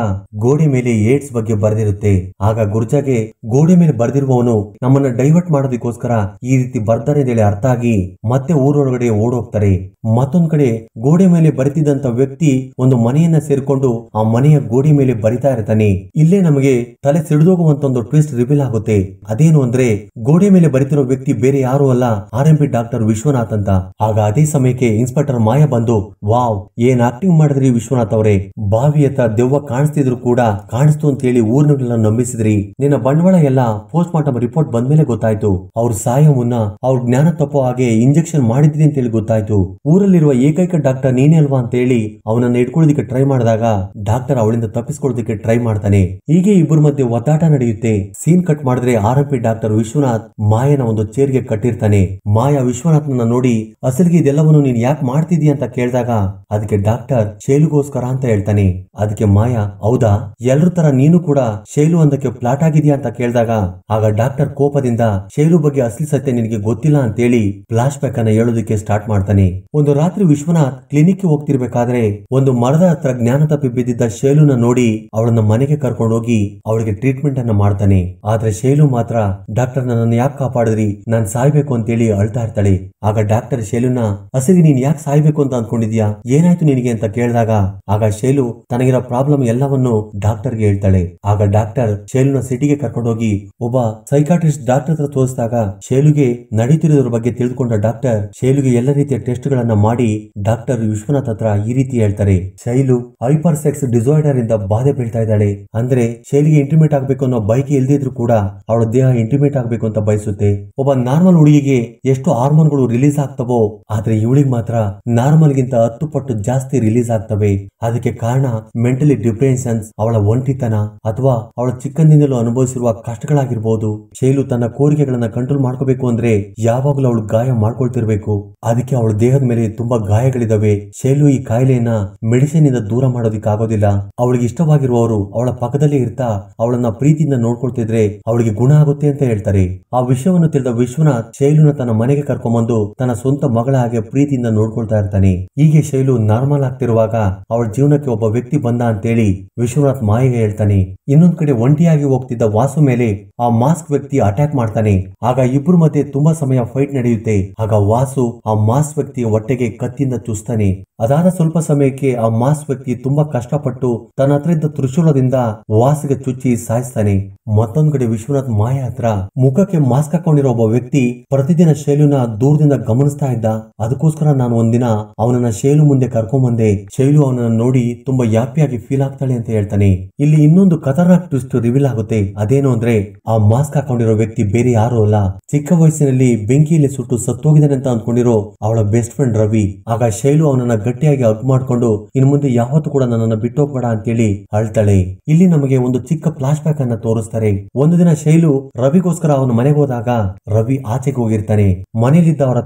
ಗೋಡೆ ಮೇಲೆ ಏಡ್ಸ್ ಬಗ್ಗೆ ಬರೆದಿರುತ್ತೆ. ಆಗ ಗುರ್ಜಾಗೆ ಗೋಡೆ ಮೇಲೆ ಬರೆದಿರುವವನು ನಮ್ಮನ್ನ ಡೈವರ್ಟ್ ಮಾಡೋದಕ್ಕೋಸ್ಕರ ಈ ರೀತಿ ಬರ್ದಾರೆ ಅಂತೇಳಿ ಅರ್ಥ ಆಗಿ ಮತ್ತೆ ಊರೊಳಗಡೆ ಓಡೋಗ್ತಾರೆ. ಮತ್ತೊಂದ್ ಕಡೆ ಗೋಡೆ ಮೇಲೆ ಬರೆದಿದ್ದಂತ ವ್ಯಕ್ತಿ ಒಂದು ಮನೆಯನ್ನ ಸೇರ್ಕೊಂಡು ಆ ಮನೆಯ ಗೋಡೆ ಮೇಲೆ ಬರಿತಾ ಇರ್ತಾನೆ. ಇಲ್ಲೇ ನಮಗೆ ತಲೆ ಸಿಡಿದೋಗುವಂತ ಒಂದು ಟ್ವಿಸ್ಟ್ ರಿವೀಲ್ ಆಗುತ್ತೆ. ಅದೇನು ಅಂದ್ರೆ ಗೋಡೆ ಮೇಲೆ ಬರಿತಿರೋ ವ್ಯಕ್ತಿ ಬೇರೆ ಯಾರು ಅಲ್ಲ, RMP ಡಾಕ್ಟರ್ ವಿಶ್ವನಾಥ್ ಅಂತ. ಆಗ ಅದೇ ಸಮಯಕ್ಕೆ ಇನ್ಸ್ಪೆಕ್ಟರ್ ಮಾಯಾ ಬಂದು, ವಾವ್ ಏನ್ ಆಕ್ಟಿಂಗ್ ಮಾಡಿದ್ರಿ ವಿಶ್ವನಾಥ್ ಅವರೇ, ಬಾವಿ ಹತ್ರ ದೆವ್ವ ಕಾಣಿಸ್ತಿದ್ರು ಕೂಡ ಕಾಣಿಸ್ತು ಅಂತ ಹೇಳಿ ಊರ್ನೆಲ್ಲ ನಂಬಿಸಿದ್ರಿ. ನಿನ್ನ ಬಂಡವಾಳ ಎಲ್ಲ ಪೋಸ್ಟ್ ಮಾರ್ಟಮ್ ರಿಪೋರ್ಟ್ ಬಂದ್ಮೇಲೆ ಗೊತ್ತಾಯ್ತು. ಅವ್ರ ಸಾಯ ಮುನ್ನ ಅವ್ರ ಜ್ಞಾನ ತಪ್ಪೋ ಹಾಗೆ ಇಂಜೆಕ್ಷನ್ ಮಾಡಿದ್ರಿ ಅಂತ ಹೇಳಿ ಗೊತ್ತಾಯ್ತು. ಊರಲ್ಲಿರುವ ಏಕೈಕ ಡಾಕ್ಟರ್ ನೀನೇ ಅಲ್ವಾ ಅಂತ ಹೇಳಿ ಅವನನ್ನ ಇಟ್ಕೊಳ್ಳೋದಕ್ಕೆ ಟ್ರೈ ಮಾಡಿದಾಗ ಡಾಕ್ಟರ್ ಅವಳಿಂದ ತಪ್ಪಿಸ್ಕೊಳ್ಳೋದಕ್ಕೆ ಟ್ರೈ ಮಾಡ್ತಾನೆ. ಹೀಗೆ ಇಬ್ಬರ ಮಧ್ಯೆ ಒದ್ದಾಟ ನಡೆಯುತ್ತೆ. ಸೀನ್ ಕಟ್ ಮಾಡಿದ್ರೆ RMP ಡಾಕ್ಟರ್ ವಿಶ್ವನಾಥ್ ಮಾಯನ ಒಂದು ಚೇರ್ಗೆ ಕಟ್ಟಿರ್ತಾನೆ. ಮಾಯಾ ವಿಶ್ವನಾಥ್ನ ನೋಡಿ ಅಸಲಿಗೆ ಇದೆಲ್ಲವನ್ನು ನೀನ್ ಯಾಕೆ ಮಾಡ್ತಿದೀಯ ಅಂತ ಕೇಳಿದಾಗ ಅದಕ್ಕೆ ಡಾಕ್ಟರ್ ಶೈಲುಗೋಸ್ಕರ ಅಂತ ಹೇಳ್ತಾನೆ. ಅದಕ್ಕೆ ಮಾಯಾ, ಹೌದಾ, ಎಲ್ರ ತರ ನೀನು ಕೂಡ ಶೈಲು ಅಂದಕ್ಕೆ ಫ್ಲಾಟ್ ಆಗಿದ್ಯಾ ಅಂತ ಕೇಳಿದಾಗ ಆಗ ಡಾಕ್ಟರ್ ಕೋಪದಿಂದ ಶೈಲು ಬಗ್ಗೆ ಅಸಲಿ ಸತ್ಯ ನಿನಗೆ ಗೊತ್ತಿಲ್ಲ ಅಂತೇಳಿ ಫ್ಲಾಶ್ ಬ್ಯಾಕ್ ಅನ್ನ ಹೇಳೋದಕ್ಕೆ ಸ್ಟಾರ್ಟ್ ಮಾಡ್ತಾನೆ. ಒಂದು ರಾತ್ರಿ ವಿಶ್ವನಾಥ್ ಕ್ಲಿನಿಕ್ ಗೆ ಹೋಗ್ತಿರ್ಬೇಕಾದ್ರೆ ಒಂದು ಮರದ ಹತ್ರ ಜ್ಞಾನ ತಪ್ಪಿ ಬಿದ್ದಿದ್ದ ಶೈಲುನ ನೋಡಿ ಅವಳನ್ನ ಮನೆಗೆ ಕರ್ಕೊಂಡು ಹೋಗಿ ಅವಳಿಗೆ ಟ್ರೀಟ್ಮೆಂಟ್ ಅನ್ನ ಮಾಡ್ತಾನೆ. ಆದ್ರೆ ಶೈಲು ಮಾತ್ರ ಡಾಕ್ಟರ್ ನನ್ನನ್ನು ಯಾಕೆ ಕಾಪಾಡಿದ್ರಿ, ನಾನ್ ಸಾಯ್ಬೇಕು ಅಂತೇಳಿ ಅಳ್ತಾ ಇರ್ತಾಳೆ. ಆಗ ಡಾಕ್ಟರ್ ಶೈಲುನ ಅಸಲಿ ನೀನ್ ಯಾಕೆ ಸಾಯ್ಬೇಕು ಅಂತ ಅನ್ಕೊಂಡಿದ್ಯಾ, ಏನಾಯ್ತು ನಿನಗೆ ಅಂತ ಕೇಳಿದಾಗ ಆಗ ಶೈಲು ತನಗಿರೋ ಪ್ರಾಬ್ಲಮ್ ಎಲ್ಲವನ್ನು ಡಾಕ್ಟರ್ಗೆ ಹೇಳ್ತಾಳೆ. ಆಗ ಡಾಕ್ಟರ್ ಶೈಲುನ ಸಿಟಿಗೆ ಕರ್ಕೊಂಡೋಗಿ ಒಬ್ಬ ಸೈಕಾಟ್ರಿಸ್ಟ್ ಡಾಕ್ಟರ್ ಹತ್ರ ತೋರಿಸಿದಾಗ ಶೈಲುಗೆ ನಡೀತಿರೋದ್ರ ಬಗ್ಗೆ ತಿಳಿದುಕೊಂಡ ಡಾಕ್ಟರ್ ಶೈಲುಗೆ ಎಲ್ಲ ರೀತಿಯ ಟೆಸ್ಟ್ ಗಳನ್ನ ಮಾಡಿ ಡಾಕ್ಟರ್ ವಿಶ್ವನಾಥ್ ಹತ್ರ ಈ ರೀತಿ ಹೇಳ್ತಾರೆ, ಶೈಲು ಹೈಪರ್ ಸೆಕ್ಸ್ ಡಿಸಾರ್ಡರ್ ಇಂದ ಬಾಧೆ ಬೀಳ್ತಾ ಇದ್ದಾಳೆ. ಅಂದ್ರೆ ಶೈಲಿಗೆ ಇಂಟಿಮೇಟ್ ಆಗ್ಬೇಕು ಅನ್ನೋ ಬೈಕ್ ಇಲ್ದಿದ್ರು ಕೂಡ ಅವಳ ದೇಹ ಇಂಟಿಮೇಟ್ ಆಗ್ಬೇಕು ಅಂತ ಬಯಸುತ್ತೆ. ಒಬ್ಬ ನಾರ್ಮಲ್ ಹುಡುಗಿಗೆ ಎಷ್ಟು ಹಾರ್ಮೋನ್ಗಳು ರಿಲೀಸ್ ಆಗ್ತವೋ ಆದ್ರೆ ಇವಳಿಗೆ ಮಾತ್ರ ನಾರ್ಮಲ್ ಗಿಂತ 10 ಪಟ್ಟು ಜಾಸ್ತಿ ರಿಲೀಸ್ ಆಗ್ತವೆ. ಅದಕ್ಕೆ ಕಾರಣ ಮೆಂಟಲಿ ಡಿಪ್ರೆಷನ್ಸ್, ಅವಳ ಒಂಟಿತನ ಅಥವಾ ಅವಳ ಚಿಕ್ಕಂದಿನಲ್ಲೂ ಅನುಭವಿಸಿರುವ ಕಷ್ಟಗಳಾಗಿರ್ಬೋದು. ಶೈಲು ತನ್ನ ಕೋರಿಕೆಗಳನ್ನ ಕಂಟ್ರೋಲ್ ಮಾಡ್ಕೋಬೇಕು ಅಂದ್ರೆ ಯಾವಾಗ್ಲೂ ಅವಳು ಗಾಯ ಮಾಡ್ಕೊಳ್ತಿರ್ಬೇಕು. ಅದಕ್ಕೆ ಅವಳ ದೇಹದ ಮೇಲೆ ತುಂಬಾ ಗಾಯಗಳಿದಾವೆ. ಶೈಲು ಈ ಕಾಯಿಲೆಯನ್ನ ಮೆಡಿಸಿನ್ ಇಂದ ದೂರ ಮಾಡೋದಿಕ್ ಆಗೋದಿಲ್ಲ. ಅವಳಿಗೆ ಇಷ್ಟವಾಗಿರುವವರು ಅವಳ ಪಕ್ಕದಲ್ಲೇ ಇರ್ತಾ ಅವಳನ್ನ ಪ್ರೀತಿಯಿಂದ ನೋಡ್ಕೊಳ್ತಿದ್ರೆ ಅವಳಿಗೆ ಗುಣ ಆಗುತ್ತೆ ಅಂತ ಹೇಳ್ತಾರೆ. ಆ ವಿಷಯವನ್ನು ತಿಳಿದ ವಿಶ್ವನಾಥ್ ಶೈಲುನ ತನ್ನ ಮನೆಗೆ ಕರ್ಕೊಂಡ್ಬಂದು ತನ್ನ ಸ್ವಂತ ಮಗಳ ಹಾಗೆ ಪ್ರೀತಿಯಿಂದ ನೋಡ್ಕೊಳ್ತಾ ಇರ್ತಾನೆ. ಹೀಗೆ ಶೈಲು ನಾರ್ಮಲ್ ಆಗ್ತಿರುವಾಗ ಅವಳ ಜೀವನಕ್ಕೆ ಒಬ್ಬ ವ್ಯಕ್ತಿ ಬಂದ ಅಂತೇಳಿ ವಿಶ್ವನಾಥ್ ಮಾಯಿಗೆ ಹೇಳ್ತಾನೆ. ಇನ್ನೊಂದ್ ಕಡೆ ಒಂಟಿಯಾಗಿ ಹೋಗ್ತಿದ್ದ ವಾಸು ಮೇಲೆ ಆ ಮಾಸ್ಕ್ ವ್ಯಕ್ತಿ ಅಟ್ಯಾಕ್ ಮಾಡ್ತಾನೆ. ಆಗ ಇಬ್ರು ಮಧ್ಯೆ ತುಂಬಾ ಸಮಯ ಫೈಟ್ ನಡೆಯುತ್ತೆ. ಆಗ ವಾಸು ಆ ಮಾಸ್ಕ್ ವ್ಯಕ್ತಿಯ ಹೊಟ್ಟೆಗೆ ಕತ್ತಿಯಿಂದ ಚುಸ್ತಾನೆ. ಅದಾದ ಸ್ವಲ್ಪ ಸಮಯಕ್ಕೆ ಆ ಮಾಸ್ಕ್ ವ್ಯಕ್ತಿ ತುಂಬಾ ಕಷ್ಟಪಟ್ಟು ತನ್ನ ಹತ್ರ ಇದ್ದ ತ್ರಿಶೂಲದಿಂದ ವಾಸಿಗೆ ಚುಚ್ಚಿ ಸಾಯಿಸ್ತಾನೆ. ಸಾಯಿಸ್ತಾನೆ. ಮತ್ತೊಂದ್ ಕಡೆ ವಿಶ್ವನಾಥ್ ಮಾಯಾ ಹತ್ರ ಮುಖಕ್ಕೆ ಮಾಸ್ಕ್ ಹಾಕೊಂಡಿರೋ ಒಬ್ಬ ವ್ಯಕ್ತಿ ಪ್ರತಿದಿನ ಶೈಲುನ ದೂರದಿಂದ ಗಮನಿಸ್ತಾ ಇದ್ದ. ಅದಕ್ಕೋಸ್ಕರ ನಾನು ಒಂದಿನ ಅವನನ್ನ ಶೈಲು ಮುಂದೆ ಕರ್ಕೊಂಡ್ಬಂದೆ. ಶೈಲು ಅವನನ್ನ ನೋಡಿ ತುಂಬಾ ಹ್ಯಾಪಿಯಾಗಿ ಫೀಲ್ ಆಗ್ತಾಳೆ ಅಂತ ಹೇಳ್ತಾನೆ. ಇಲ್ಲಿ ಇನ್ನೊಂದು ಖತರ್ನಾಕ್ ಟ್ವಿಸ್ಟ್ ರಿವೀಲ್ ಆಗುತ್ತೆ. ಅದೇನು ಅಂದ್ರೆ ಆ ಮಾಸ್ಕ್ ಹಾಕೊಂಡಿರೋ ವ್ಯಕ್ತಿ ಬೇರೆ ಯಾರು ಅಲ್ಲ, ಚಿಕ್ಕ ವಯಸ್ಸಿನಲ್ಲಿ ಬೆಂಕಿಯಲ್ಲಿ ಸುಟ್ಟು ಸತ್ತೋಗಿದ್ದಾನೆ ಅಂತ ಅಂದ್ಕೊಂಡಿರೋ ಅವಳ ಬೆಸ್ಟ್ ಫ್ರೆಂಡ್ ರವಿ. ಆಗ ಶೈಲು ಅವನನ್ನ ಗಟ್ಟಿಯಾಗಿ ಹಗ್ ಮಾಡ್ಕೊಂಡು ಇನ್ನು ಮುಂದೆ ಯಾವತ್ತೂ ಕೂಡ ನನ್ನನ್ನ ಬಿಟ್ಟೋಗ್ಬೇಡ ಅಂತೇಳಿ ಅಳ್ತಾಳೆ. ಇಲ್ಲಿ ನಮಗೆ ಒಂದು ಚಿಕ್ಕ ಫ್ಲಾಶ್ ಬ್ಯಾಕ್ ಅನ್ನ ತೋರಿಸ್ತಾರೆ. ಒಂದು ದಿನ ಶೈಲು ರವಿಗೋಸ್ಕರ ಅವನ ಮನೆಗೆ ಹೋದಾಗ ರವಿ ಆಚೆಗೆ ಹೋಗಿರ್ತಾನೆ. ಮನೇಲಿದ್ದ ಅವರ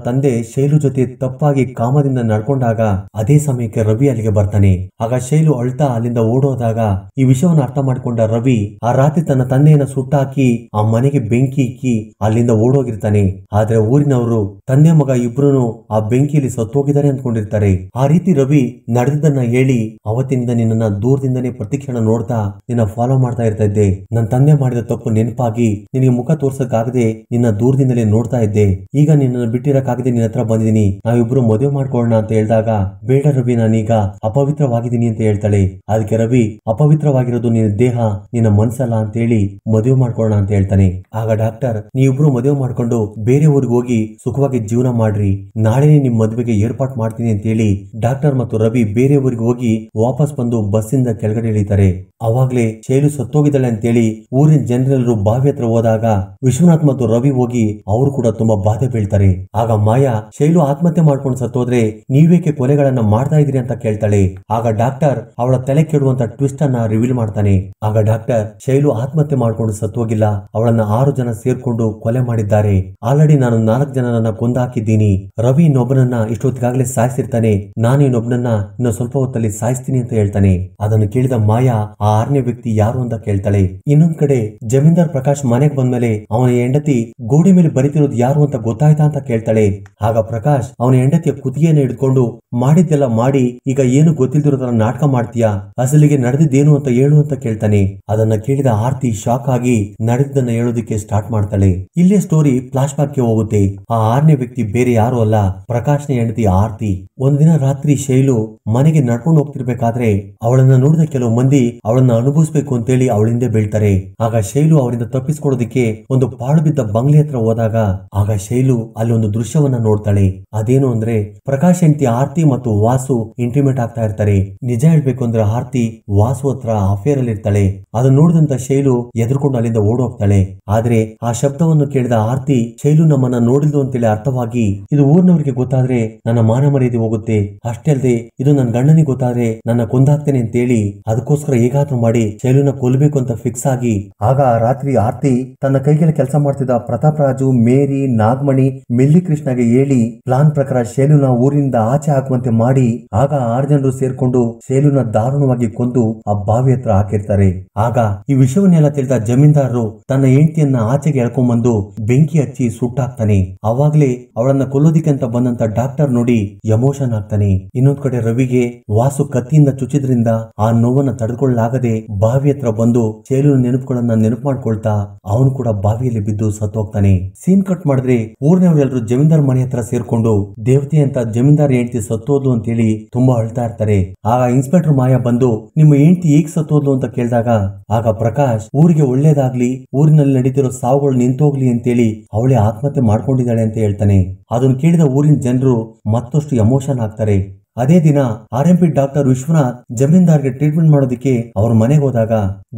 ತಂದೆ ಶೈಲು ಜೊತೆ ತಪ್ಪಾಗಿ ಕಾಮದಿಂದ ನಡ್ಕೊಂಡಾಗ ಅದೇ ಸಮಯಕ್ಕೆ ರವಿ ಅಲ್ಲಿಗೆ ಬರ್ತಾನೆ. ಆಗ ಶೈಲು ಅಳ್ತಾ ಅಲ್ಲಿಂದ ಓಡೋದಾಗ ಈ ವಿಷಯವನ್ನು ಅರ್ಥ ಮಾಡ್ಕೊಂಡ ರವಿ ಆ ರಾತ್ರಿ ತನ್ನ ತಂದೆಯನ್ನ ಸುಟ್ಟಾಕಿ ಆ ಮನೆಗೆ ಬೆಂಕಿ ಇಕ್ಕಿ ಅಲ್ಲಿಂದ ಓಡೋಗಿರ್ತಾನೆ. ಆದ್ರೆ ಊರಿನವರು ತಂದೆ ಮಗ ಇಬ್ರು ಆ ಬೆಂಕಿಯಲ್ಲಿ ಸತ್ತೋಗಿದ್ದಾರೆ ಅಂದ್ಕೊಂಡಿರ್ತಾರೆ. ಆ ರೀತಿ ರವಿ ನಡೆದನ್ನ ಹೇಳಿ, ಅವತ್ತಿನಿಂದ ನಿನ್ನ ದೂರದಿಂದನೇ ಪ್ರತಿಕ್ಷಣ ನೋಡ್ತಾ ನಿನ್ನ ಫಾಲೋ ಮಾಡ್ತಾ ಇರ್ತಾ ಇದ್ದೆ. ನನ್ನ ತಂದೆ ಮಾಡಿದ ತಪ್ಪು ನೆನಪಾಗಿ ನಿನಗೆ ಮುಖ ತೋರ್ಸಕ್ಕಾಗದೆ ನಿನ್ನ ದೂರದಿಂದಲೇ ನೋಡ್ತಾ ಇದ್ದೆ. ಈಗ ನಿನ್ನ ಬಿಟ್ಟಿರಕ್ಕಾಗದೆ ನಿನ್ನ ಹತ್ರ ಬಂದಿದ್ದೀನಿ, ನಾವಿಬ್ರು ಮದುವೆ ಮಾಡ್ಕೊಳ್ಳೋಣ ಅಂತ ಹೇಳಿದಾಗ, ಬೇಡ ರವಿ, ನಾನೀಗ ಅಪವಿತ್ರವಾಗಿದ್ದೀನಿ ಅಂತ ಹೇಳ್ತಾಳೆ. ಅದಕ್ಕೆ ರವಿ, ಅಪವಿತ್ರವಾಗಿರೋದು ನಿನ್ನ ದೇಹ, ನಿನ್ನ ಮನ್ಸಲ್ಲ ಅಂತ ಹೇಳಿ ಮದುವೆ ಮಾಡ್ಕೊಳ್ಳೋಣ ಅಂತ ಹೇಳ್ತಾನೆ. ಆಗ ಡಾಕ್ಟರ್, ನೀವಿಬ್ರು ಮದುವೆ ಮಾಡ್ಕೊಂಡು ಬೇರೆ ಊರಿಗೆ ಹೋಗಿ ಸುಖವಾಗಿ ಜೀವನ ಮಾಡ್ರಿ, ನಾಳೆನೇ ನಿಮ್ ಮದುವೆಗೆ ಏರ್ಪಾಟ್ ಮಾಡ್ತೀನಿ ಅಂತ ಹೇಳಿ ಡಾಕ್ಟರ್ ಮತ್ತು ರವಿ ಬೇರೆ ಊರಿಗೆ ಹೋಗಿ ವಾಪಸ್ ಬಂದು ಬಸ್ಸಿಂದ ಕೆಳಗಡೆ ಇಳಿತಾರೆ. ಅವಾಗ್ಲೇ ಶೈಲು ಸತ್ತೋಗಿದ್ದಾಳೆ ಅಂತೇಳಿ ಊರಿನ ಜನರೆಲ್ಲರೂ ಬಾವಿ ಹತ್ರ ಹೋದಾಗ ವಿಶ್ವನಾಥ್ ಮತ್ತು ರವಿ ಹೋಗಿ ಅವರು ಕೂಡ ತುಂಬಾ ಬಾಧೆ ಬೀಳ್ತಾರೆ. ಆಗ ಮಾಯಾ, ಶೈಲು ಆತ್ಮಹತ್ಯೆ ಮಾಡ್ಕೊಂಡು ಸತ್ತೋದ್ರೆ ನೀವೇಕೆ ಕೊಲೆಗಳನ್ನ ಮಾಡ್ತಾ ಇದೀರಿ ಅಂತ ಕೇಳ್ತಾಳೆ. ಆಗ ಡಾಕ್ಟರ್ ಅವಳ ತಲೆ ಕೆಡುವಂತ ಟ್ವಿಸ್ಟ್ ಅನ್ನ ರಿವೀಲ್ ಮಾಡ್ತಾನೆ. ಆಗ ಡಾಕ್ಟರ್, ಶೈಲು ಆತ್ಮಹತ್ಯೆ ಮಾಡ್ಕೊಂಡು ಸತ್ತೋಗಿಲ್ಲ, ಅವಳನ್ನ 6 ಜನ ಸೇರ್ಕೊಂಡು ಕೊಲೆ ಮಾಡಿದ್ದಾರೆ. ಆಲ್ರೆಡಿ ನಾನು 4 ಜನರನ್ನ ಕೊಂದಾಕಿದ್ದೀನಿ. ರವಿ ಇನ್ನೊಬ್ಬನನ್ನ ಇಷ್ಟೊತ್ತಿಗಾಗಲೇ ಸಾಯಿಸಿರ್ತಾನೆ, ನಾನು ಇನ್ನೊಬ್ಬನನ್ನ ಇನ್ನು ಸ್ವಲ್ಪ ಹೊತ್ತಲ್ಲಿ ಸಾಯಿಸ್ತೀನಿ ಅಂತ ಹೇಳ್ತಾನೆ. ಅದನ್ನು ಕೇಳಿದ ಮಾಯಾ, ಆ 6ನೇ ವ್ಯಕ್ತಿ ಯಾರು ಅಂತ ಕೇಳ್ತಾಳೆ. ಇನ್ನೊಂದ್ ಕಡೆ ಜಮೀನ್ದಾರ್ ಪ್ರಕಾಶ್ ಮನೆಗೆ ಬಂದ್ಮೇಲೆ ಅವನ ಹೆಂಡತಿ ಗೋಡೆ ಮೇಲೆ ಬರಿತಿರೋದು ಯಾರು ಅಂತ ಗೊತ್ತಾಯ್ತಾ ಅಂತ ಕೇಳ್ತಾಳೆ. ಆಗ ಪ್ರಕಾಶ್ ಅವನ ಹೆಂಡತಿಯ ಕುತ್ತಿಗೆಯನ್ನು ಹಿಡ್ಕೊಂಡು, ಮಾಡಿದ್ದೆಲ್ಲ ಮಾಡಿ ಈಗ ಏನು ಗೊತ್ತಿಲ್ದಿರೋದನ್ನ ನಾಟಕ ಮಾಡ್ತೀಯಾ, ಅಸಲಿಗೆ ನಡೆದಿದ್ದೇನು ಅಂತ ಹೇಳು ಅಂತ ಕೇಳ್ತಾನೆ. ಅದನ್ನ ಕೇಳಿದ ಆರ್ತಿ ಶಾಕ್ ಆಗಿ ನಡೆದನ್ನ ಹೇಳೋದಕ್ಕೆ ಸ್ಟಾರ್ಟ್ ಮಾಡ್ತಾಳೆ. ಇಲ್ಲೇ ಸ್ಟೋರಿ ಫ್ಲಾಶ್ ಬ್ಯಾಕ್ ಗೆ ಹೋಗುತ್ತೆ. ಆ 6ನೇ ವ್ಯಕ್ತಿ ಬೇರೆ ಯಾರು ಅಲ್ಲ, ಪ್ರಕಾಶ್ನ ಹೆಂಡತಿ ಆರ್ತಿ. ಒಂದಿನ ರಾತ್ರಿ ಶೈಲು ಮನೆಗೆ ನಡ್ಕೊಂಡು ಹೋಗ್ತಿರ್ಬೇಕಾದ್ರೆ ಅವಳನ್ನ ನೋಡಿದ ಕೆಲವು ಮಂದಿ ಅವಳನ್ನ ಅನುಭವಿಸ್ಬೇಕು ಅಂತೇಳಿ ಅವಳಿಂದ ಬೀಳ್ತಾರೆ. ಆಗ ಶೈಲು ಅವರಿಂದ ತಪ್ಪಿಸ್ಕೊಡೋದಕ್ಕೆ ಒಂದು ಪಾಳು ಬಿದ್ದ ಬಂಗ್ಲೆ ಹತ್ರ ಹೋದಾಗ ಆಗ ಶೈಲು ಅಲ್ಲಿ ಒಂದು ದೃಶ್ಯವನ್ನ ನೋಡ್ತಾಳೆ. ಅದೇನು ಅಂದ್ರೆ ಪ್ರಕಾಶ್ ಹೆಂಡತಿ ಆರ್ತಿ ಮತ್ತು ವಾಸು ಇಂಟಿಮೇಟ್ ಆಗ್ತಾ ಇರ್ತಾರೆ. ನಿಜ ಹೇಳ್ಬೇಕು ಅಂದ್ರೆ ಆರ್ತಿ ವಾಸು ಹತ್ರ ಅಫೇರ್ ಅಲ್ಲಿ ಇರ್ತಾಳೆ. ಅದನ್ನ ನೋಡಿದಂತ ಶೈಲು ಎದುರ್ಕೊಂಡು ಅಲ್ಲಿಂದ ಓಡೋಗ್ತಾಳೆ. ಆದ್ರೆ ಆ ಶಬ್ದವನ್ನು ಕೇಳಿದ ಆರ್ತಿ, ಶೈಲು ನಮ್ಮನ್ನ ನೋಡಿದ್ಲು ಅಂತೇಳಿ ಅರ್ಥವಾಗಿ, ಇದು ಊರಿನವರಿಗೆ ಗೊತ್ತಾದ್ರೆ ನನ್ನ ಮಾನ ಮರ್ಯಾದೆ ಹೋಗುತ್ತೆ, ಅಷ್ಟೇ ಅಲ್ಲದೆ ಇದು ನನ್ನ ಗಂಡನಿಗೆ ಗೊತ್ತಾದ್ರೆ ನನ್ನ ಕೊಂದಾಗ್ತೇನೆ ಅಂತೇಳಿ ಅದಕ್ಕೋಸ್ಕರ ಹೇಗಾದ್ರೂ ಮಾಡಿ ಶೈಲುನ ಕೊಲ್ಲಬೇಕು ಅಂತ ಫಿಕ್ಸ್ ಆಗಿ, ಆಗ ಆ ರಾತ್ರಿ ಆರ್ತಿ ತನ್ನ ಕೈಗೆಲ್ಲ ಕೆಲಸ ಮಾಡ್ತಿದ್ದ ಪ್ರತಾಪ್ ರಾಜು, ಮೇರಿ, ನಾಗಮಣಿ, ಮಿಲ್ಲಿ ಕೃಷ್ಣಗೆ ಹೇಳಿ ಪ್ಲಾನ್ ಪ್ರಕಾರ ಶೈಲುನ ಊರಿನಿಂದ ಆಚೆ ಹಾಕುವಂತೆ ಮಾಡಿ, ಆಗ 6 ಜನರು ಸೇರ್ಕೊಂಡು ಶೈಲುನ ದಾರುಣವಾಗಿ ಕೊಂದು ಆ ಬಾವಿ ಹತ್ರ ಹಾಕಿರ್ತಾರೆ. ಆಗ ಈ ವಿಷಯವನ್ನೆಲ್ಲ ತಿಳಿದ ಜಮೀನ್ದಾರರು ತನ್ನ ಹೆಂಡತಿಯನ್ನ ಆಚೆಗೆ ಎಳ್ಕೊಂಡ್ಬಂದು ಬೆಂಕಿ ಹಚ್ಚಿ ಸುಟ್ಟಾಕ್ತಾನೆ. ಅವಾಗ್ಲೇ ಅವಳನ್ನ ಕೊಲ್ಲೋದಿಕ್ಕೆ ಅಂತ ಬಂದಂತ ಡಾಕ್ಟರ್ ನೋಡಿ ಎಮೋಷನ್ ಆಗ್ತಾನೆ. ಇನ್ನೊಂದ್ ಕಡೆ ರವಿಗೆ ವಾಸು ಕತ್ತಿಯಿಂದ ಚುಚ್ಚಿದ್ರಿಂದ ಆ ನೋವನ್ನ ತಡೆದುಕೊಳ್ಳಲಾಗದೆ ಬಾವಿ ಹತ್ರ ಬಂದು ಶೈಲು ನೆನಪುಗಳನ್ನ ನೆನಪು ಮಾಡ್ಕೊಳ್ತಾ ಅವನು ಕೂಡ ಬಾವಿಯಲ್ಲಿ ಬಿದ್ದು ಸತ್ತೋಗ್ತಾನೆ. ಸೀನ್ ಕಟ್ ಮಾಡಿದ್ರೆ ಊರಿನವರೆಲ್ಲರೂ ಜಮೀನ್ದಾರ್ ಮನೆ ಹತ್ರ ಸೇರ್ಕೊಂಡು ದೇವತೆ ಅಂತ ಜಮೀನ್ದಾರ್ ಹೆಂಡತಿ ಸತ್ತೋದ್ಲು ಅಂತೇಳಿ ತುಂಬಾ ಅಳ್ತಾ ಇರ್ತಾರೆ. ಆಗ ಇನ್ಸ್ಪೆಕ್ಟರ್ ಮಾಯಾ ಬಂದು ನಿಮ್ಮ ಹೆಂಡತಿ ಹೇಗ್ ಸತ್ತೋದ್ಲು ಅಂತ ಕೇಳಿದಾಗ ಆಗ ಪ್ರಕಾಶ್ ಊರಿಗೆ ಒಳ್ಳೇದಾಗ್ಲಿ, ಊರಿನಲ್ಲಿ ನಡೀತಿರೋ ಸಾವುಗಳು ನಿಂತೋಗ್ಲಿ ಅಂತೇಳಿ ಅವಳೇ ಆತ್ಮಹತ್ಯೆ ಮಾಡ್ಕೊಂಡಿದ್ದಾಳೆ ಅಂತ ಹೇಳ್ತಾನೆ. ಅದನ್ನು ಕೇಳಿದ ಊರಿನ ಜನರು ಮತ್ತಷ್ಟು ಎಮೋಷನ್ ಆಗ್ತಾರೆ. ಅದೇ ದಿನ RMP ಡಾಕ್ಟರ್ ವಿಶ್ವನಾಥ್ ಜಮೀನ್ದಾರ್ಗೆ ಟ್ರೀಟ್ಮೆಂಟ್ ಮಾಡೋದಕ್ಕೆ ಅವ್ರ ಮನೆಗೆ ಹೋದಾಗ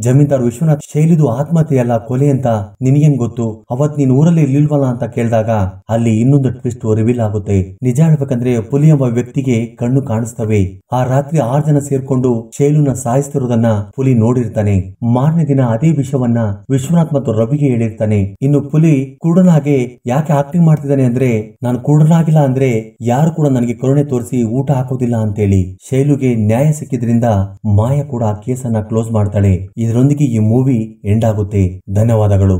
ಜಮೀನ್ದಾರ್ ವಿಶ್ವನಾಥ್, ಶೈಲಿದು ಆತ್ಮಹತ್ಯೆ ಅಲ್ಲ ಕೊಲೆ ಅಂತ ನಿನಗೇನ್ ಗೊತ್ತು, ಅವತ್ ನೀನ್ ಊರಲ್ಲಿ ಇರ್ಲಿಲ್ವಲ್ಲ ಅಂತ ಕೇಳಿದಾಗ ಅಲ್ಲಿ ಇನ್ನೊಂದು ಟ್ವಿಸ್ಟ್ ರಿವೀಲ್ ಆಗುತ್ತೆ. ನಿಜ ಹೇಳ್ಬೇಕಂದ್ರೆ ಪುಲಿ ಎಂಬ ವ್ಯಕ್ತಿಗೆ ಕಣ್ಣು ಕಾಣಿಸ್ತವೆ. ಆ ರಾತ್ರಿ 6 ಜನ ಸೇರ್ಕೊಂಡು ಶೈಲುನ ಸಾಯಿಸ್ತಿರೋದನ್ನ ಪುಲಿ ನೋಡಿರ್ತಾನೆ. ಮಾರನೇ ದಿನ ಅದೇ ವಿಷಯವನ್ನ ವಿಶ್ವನಾಥ್ ಮತ್ತು ರವಿಗೆ ಹೇಳಿರ್ತಾನೆ. ಇನ್ನು ಪುಲಿ ಕುರುಡನಾಗೆ ಯಾಕೆ ಆಕ್ಟಿಂಗ್ ಮಾಡ್ತಿದ್ದಾನೆ ಅಂದ್ರೆ, ನಾನು ಕುರುಡನಾಗಿಲ್ಲ ಅಂದ್ರೆ ಯಾರು ಕೂಡ ನನಗೆ ಕರುಣೆ ತೋರಿಸಿ ಊಟ ಹಾಕೋದಿಲ್ಲ ಅಂತೇಳಿ ಶೈಲುಗೆ ನ್ಯಾಯ ಸಿಕ್ಕಿದ್ರಿಂದ ಮಾಯಾ ಕೂಡ ಆ ಕೇಸನ್ನ ಕ್ಲೋಸ್ ಮಾಡ್ತಾಳೆ. ಇದರೊಂದಿಗೆ ಈ ಮೂವಿ ಎಂಡ್ ಆಗುತ್ತೆ. ಧನ್ಯವಾದಗಳು.